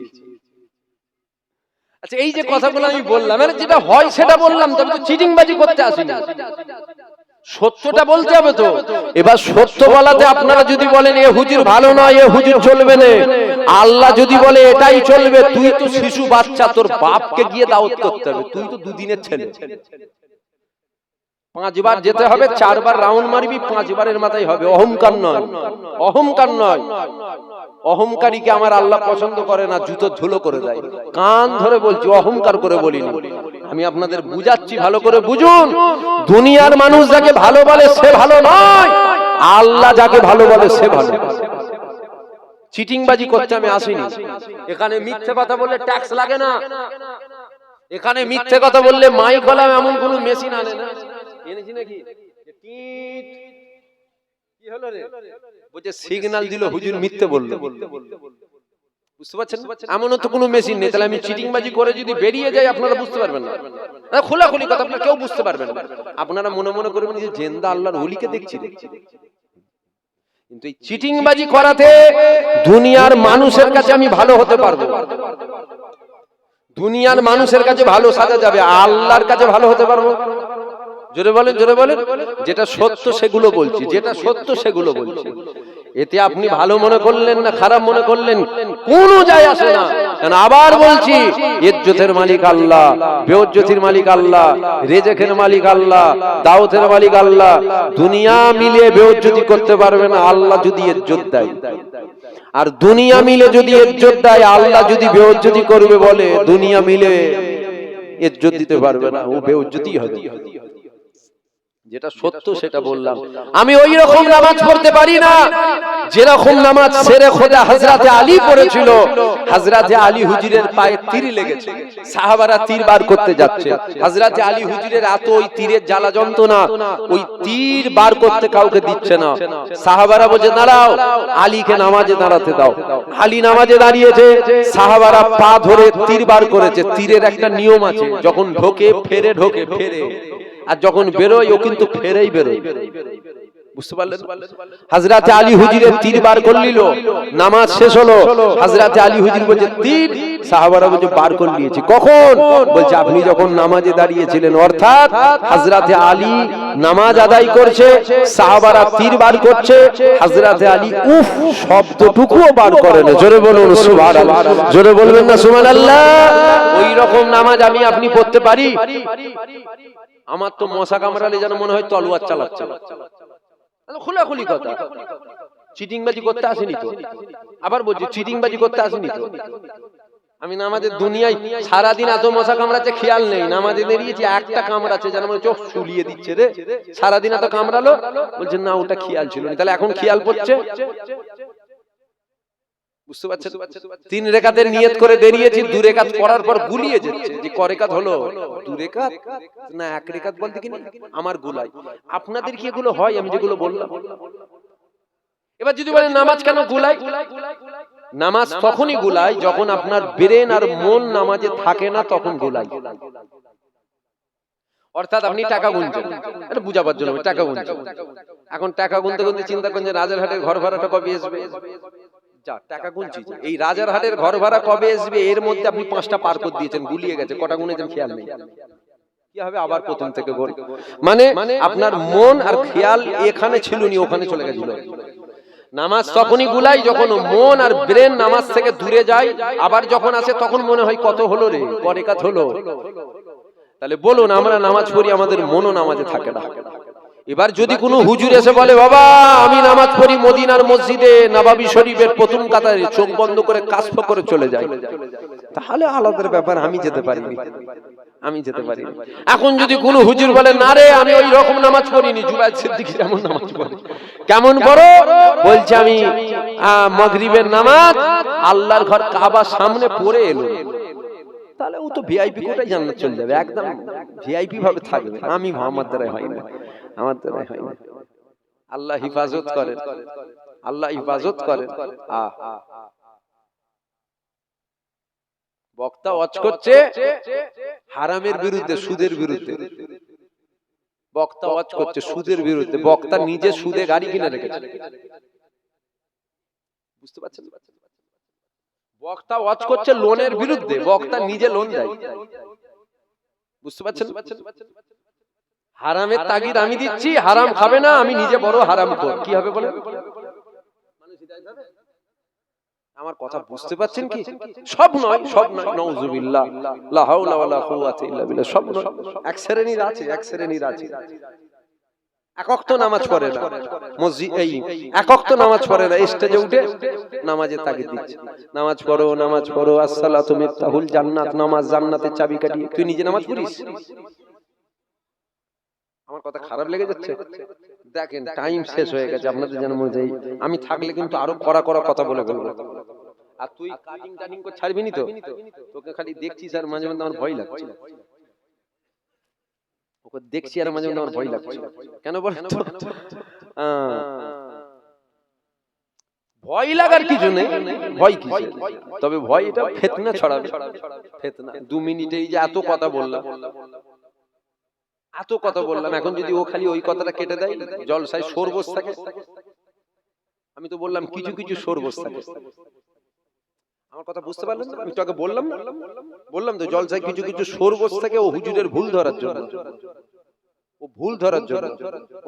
আচ্ছা এই যে কথাগুলো আমি বললাম, যেটা হয় সেটা বললাম, তবে তো চিটিংবাজি করতে আসিনি, সত্যটা বলতে হবে তো। এবার সত্য বলাতে আপনারা যদি বলেন এ হুজুর ভালো নয়, এ হুজুর চলবে না, আল্লাহ যদি বলে এটাই চলবে, তুই তো শিশু বাচ্চা, তোর বাপকে গিয়ে দাওয়াত করতে হবে, তুই তো 2 দিনের ছেলে। 5 বার যেতে হবে, 4 বার রাউন্ড মারবি, 5 বারের মাথায় হবে। অহংকার নয়, অহংকার নয়। অহংকারীকে আমার আল্লাহ পছন্দ করে না, জুতো ধুলো করে দেয়। কান ধরে বলছি, অহংকার করে বলিনি, আমি আপনাদের বুঝাচ্ছি, ভালো করে বুঝুন। দুনিয়ার মানুষ যাকে ভালো বলে সে ভালো নয়, আল্লাহ যাকে ভালো বলে সে ভালো। চিটিংবাজি করতে আমি আসিনি এখানে। মিথ্যে কথা বললে ট্যাক্স লাগে না, এখানে মিথ্যে কথা বললে মাইক হলাম এমন কোন মেশিন আনে না। এনেছি নাকি? কি হলো রে? বলছে সিগন্যাল দিল, হুজুর মিথ্যে বলল। বুঝতে পারছেন? এমনও তো কোনো মেশিন নেই। তাহলে আমি চিটিংবাজি করে যদি বেরিয়ে যাই, আপনারা বুঝতে পারবেন না। খোলাখুলি কথা, আপনারা কেউ বুঝতে পারবেন না। আপনারা মনে মনে করবেন যে জেন্দা আল্লাহর ওলিকে দেখছি। কিন্তু এই চিটিংবাজি করাতে দুনিয়ার মানুষের কাছে আমি ভালো হতে পারবো, দুনিয়ার মানুষের কাছে ভালো সাজা যাবে, আল্লাহর কাছে ভালো হতে পারবো। জোরে বলেন, জোরে বলেন। যেটা সত্য সেগুলো বলছি, যেটা সত্য সেগুলো বলছি। এতে আপনি ভালো মনে করলেন না খারাপ মনে করলেন কোনো যায় আসে না। কারণ আবার বলছি, ইজ্জতের মালিক আল্লাহ, বেইজ্জতির মালিক আল্লাহ, রিজেকের মালিক আল্লাহ, দাওয়াতের মালিক আল্লাহ। দুনিয়া মিলিয়ে বেইজ্জতি করতে পারবে না আল্লাহ যদি ইজ্জত দেয়, আর দুনিয়া মিলে যদি ইজ্জত দেয়, আল্লাহ যদি বেইজ্জতি করবে বলে, দুনিয়া মিলে ইজ্জত দিতে পারবে না, ও বেইজ্জতি হবে। যেটা সত্য সেটা বললাম। আমি ওই রকম নামাজ পড়তে পারি না যেরকম নামাজ শেরে খোদা হযরতে আলী পড়েছিল। হযরতে আলী হুজুরের পায়ে তীর লেগেছে, সাহাবারা তীর বার করতে যাচ্ছে, হযরতে আলী হুজুরের এত ওই তীরের জ্বালা যন্ত্রণা, ওই তীর বার করতে কাউকে দিচ্ছে না। সাহাবারা বলে দাঁড়াও, আলীকে নামাজে দাঁড়াতে দাও। আলী নামাজে দাঁড়িয়েছে, সাহাবারা পা ধরে তীর বার করেছে। তীরের একটা নিয়ম আছে, যখন ঢোকে ফেরে, ঢোকে ফেরে, আর যখন বেরোয় ও কিন্তু ফেরেই বেরোয়। বুঝতে পারলেন? হযরতে আলী হুজুরের তীর বার করলিল, নামাজ শেষ হলো, হযরতে আলী হুজুর বলছে তীর, সাহাবারা বলছে বার করে নিয়েছি। কখন? বলছে আপনি যখন নামাজে দাঁড়িয়েছিলেন। অর্থাৎ হযরতে আলী নামাজ আদায় করছে, সাহাবারা তীর বার করছে, হযরতে আলী উফ শব্দটুকুও বার করেন। জোরে বলুন সুবহানাল্লাহ। জোরে বলবেন না সুবহানাল্লাহ? ওই রকম নামাজ আমি আপনি পড়তে পারি? আমার তো মশা কামড়ালে যেন মনে হয় তলোয়ার চালাচ্ছে। খোলাখুলি কথা, চিটিংবাজি করতে আসেনি তো। আবার বলছি চিটিংবাজি করতে আসেনি তো। আমি নামাজের দুনিয়ায় সারাদিন এত মশা কামড়াচ্ছে খেয়াল নেই, নামাজে দাঁড়িয়েছি একটা কামড়াচ্ছে যেন মনে চোখ শুলিয়ে দিচ্ছে রে, সারাদিন এত কামড়ালো, বলছে না ওটা খেয়াল ছিল না। তাহলে এখন খেয়াল পড়ছে। বুঝতে পারছেন? 3 রাকাতের নিয়ত করে দাঁড়িয়েছি, 2 রাকাত পড়ার পর গুলিয়ে যাচ্ছে যে ক রাকাত হলো, 2 রাকাত না 1 রাকাত বলতে কি আমার গুলাই। আপনাদের কি এগুলো হয়? আমি যেগুলো বললাম। এবার যদি বলেন নামাজ কেন গুলাই, নামাজ তখনই গুলাই যখন আপনার ব্রেন আর মন নামাজে থাকে না, তখন গুলাই। অর্থাৎ আপনি টাকা গুনছেন, এটা বুঝাবার জন্য টাকা গুনছেন। এখন টাকা গুনতে গুনতে চিন্তা করেন যে রাজারহাটের ঘর ভাড়াটা কবে আসবে, যা টাকা গুনছি, এই রাজারহাটের ঘর ভাড়া কবে আসবে, এর মধ্যে আপনি 5টা পার করে দিয়েছেন, গুলিয়ে গেছে, কটা গুনেছেন খেয়াল নেই। কি হবে? আবার প্রথম থেকে গোল। মানে আপনার মন আর খেয়াল এখানে ছিল নি, ওখানে চলে গেছিল। নামাজ তখনই গুলাই যখন মন আর ব্রেন নামাজ থেকে দূরে যায়, আবার যখন আসে তখন মনে হয় কত হলো রে, ক রাকাত হলো। তাহলে বলুন, আমরা নামাজ পড়ি, আমাদের মনও নামাজে থাকে না। এবার যদি কোনো হুজুর এসে বলে বাবা আমি নামাজ পড়ি মদিনার মসজিদে নববী শরীফের প্রথম কাতারে, চোখ বন্ধ করে কাশফ করে চলে যায়, তাহলে আলাদা ব্যাপার, আমি যেতে পারিনি, আমি যেতে পারি। এখন যদি কোনো হুজুর বলে না রে আমি ওই রকম নামাজ পড়িনি, জুবায়ের সিদ্দিকী যেমন নামাজ পড়ি, কেমন পড়ো? বলছে আমি মাগরিবের নামাজ আল্লাহর ঘর কাবার সামনে পড়ে এলো, তাহলে ও তো ভিআইপি কোটায় জান্নাত চলে যাবে, একদম ভিআইপি ভাবে থাকবে। আমি আমার দ্বারা হয় না, আমার দ্বারা হয় না। আল্লাহ হিফাজত করেন, আল্লাহ হিফাজত করেন। বক্তা ওয়াজ করছে হারামের বিরুদ্ধে, সুদের বিরুদ্ধে। বক্তা ওয়াজ করছে সুদের বিরুদ্ধে, বক্তা নিজে সুদে গাড়ি কিনে রেখেছে। বুঝতে পারছেন? বক্তা ওয়াজ করছে লোনের বিরুদ্ধে, বক্তা নিজে লোন দেয়। বুঝতে পারছেন? হারামের তাগিদ আমি দিচ্ছি, হারাম খাবে না, আমি নিজে বড় হারামখোর, কি হবে বলেন? আমার কথা বুঝতে পাচ্ছেন কি? সব নয়, সব নয়, নাউজুবিল্লাহ, লা হাওলা ওয়ালা কুওয়াতা ইল্লা বিল্লাহ, সব নয়। এক শ্রেণীর আছে, এক শ্রেণীর আছে এক ওয়াক্ত নামাজ পড়ে না, মসজিদ এই এক ওয়াক্ত নামাজ পড়ে না, স্টেজে উঠে নামাজের তাগিদ দিচ্ছে, নামাজ পড়ো, নামাজ পড়ো, আসসালাতু মিফতাহুল জান্নাত, নামাজ জান্নাতের চাবিকাঠি। তুই নিজে নামাজ পড়িস? আমার কথা খারাপ লেগে যাচ্ছে? দেখেন টাইম শেষ হয়ে গেছে, আপনাদের জানার মধ্যে আমি থাকলে কিন্তু আরো কড়া কড়া কথা বলে বলবো। আর তুই কাটিং কাটিং করে ছাড়বি নি তো? তোকে খালি দেখছি স্যার, মাঝে মাঝে আমার ভয় লাগছে, ওকে দেখছি আর মাঝে মাঝে আমার ভয় লাগছে। কেন বল তো? ভয় লাগার কিছু নেই, ভয় কি? তবে ভয় এটা ফিতনা ছড়াবে, ফিতনা। 2 মিনিটে এই যে এত কথা বললাম, এত কথা বললাম, এখন যদি ও খালি ওই কথাটা কেটে দেয়, জলসায় সোর বস থাকে। আমি তো বললাম কিছু কিছু সোর বস থাকে। আমার কথা বুঝতে পারলেন? আমি তো আগে বললাম না, বললাম তো জলসায় কিছু কিছু সোর বস থাকে, ও হুজুরের ভুল ধরার জন্য, ও ভুল ধরার জন্য,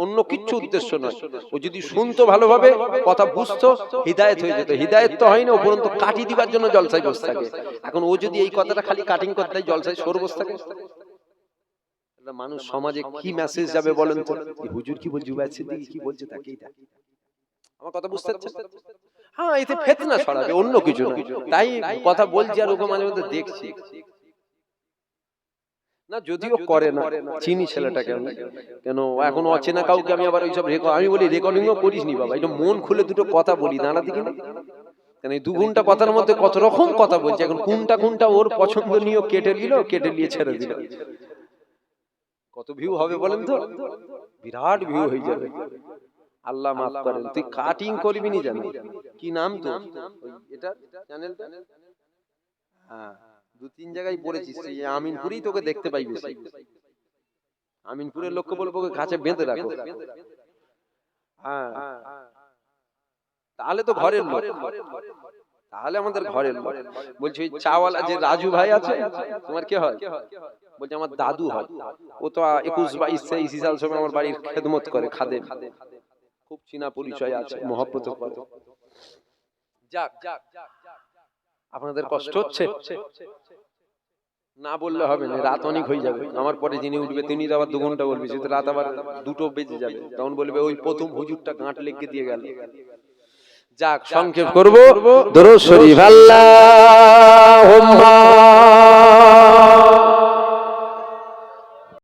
অন্য কিচ্ছু উদ্দেশ্য নয়। ও যদি শুনতো ভালোভাবে, কথা বুঝতো, হিদায়েত হয়ে যেত। হিদায়েত তো হয় না, উপরন্তু কাটি দিবার জন্য জলসায় বস থাকে। এখন ও যদি এই কথাটা খালি কাটিং করতে দেয়, জলসায় সোর বস থাকে, মানুষ সমাজে কি মেসেজ যাবে বলেন তো? হুজুর কি বলছে, জুবায়ের সিদ্দিকী কি বলছে, তাকেই দেখ। আমার কথা বুঝতে পারছেন? হ্যাঁ, এতে ফিতনা ছড়াবে, অন্য কিছু না। তাই কথা বলছি আর ওকে মাঝে মধ্যে দেখছি। না, যদিও করে না, চিনি ছেলেটাকে আমি, কেন এখন অচেনা কাউকে আমি আবার ওইসব আমি বলি রেকর্ডিংও করিস নি বাবা, এটা মন খুলে দুটো কথা বলি, দাঁড়া দিকে না, কেন এই 2 ঘন্টা কথার মধ্যে কত রকম কথা বলছে, এখন কোনটা ওর পছন্দনীয় কেটে নিয়ে ছেড়ে দিল, কত ভিউ হবে বলেন তো, বিরাট ভিউ হয়ে যাবে, আল্লাহ মাফ করেন। তুই কাটিং করবি নি জানি, কি নাম তো এটা চ্যানেলটা, হ্যাঁ 2-3 জায়গায় পড়েছিস, আমিনপুরেই তোকে দেখতে পাই বেশি, আমিনপুরের লোককে বলবো কাছে বেঁধে রাখো, হ্যাঁ তাহলে তো ঘরের লোক, তাহলে আমাদের ঘরের লোক। বলছি ওই চাওয়ালা যে রাজু ভাই আছে, তোমার কে হয়? বলছে আমার দাদু হয়, ও তো 21-22-23 সাল সময় আমার বাড়ির খেদমত করে, খাদেম, খুব চিনা পরিচয় আছে, মহব্বত করে। যাক, আপনাদের কষ্ট হচ্ছে না বললে হবে না, রাত অনেক হয়ে যাবে, আমার পরে যিনি উঠবে তিনি তো আবার 2 ঘন্টা বলবে, সেটা রাত আবার 2টো বেজে যাবে, তখন বলবে ওই প্রথম হুজুরটা গাঁট লেগে দিয়ে গেল। যাক, সংক্ষেপ করব, দরুদ শরীফ, আল্লাহুম্মা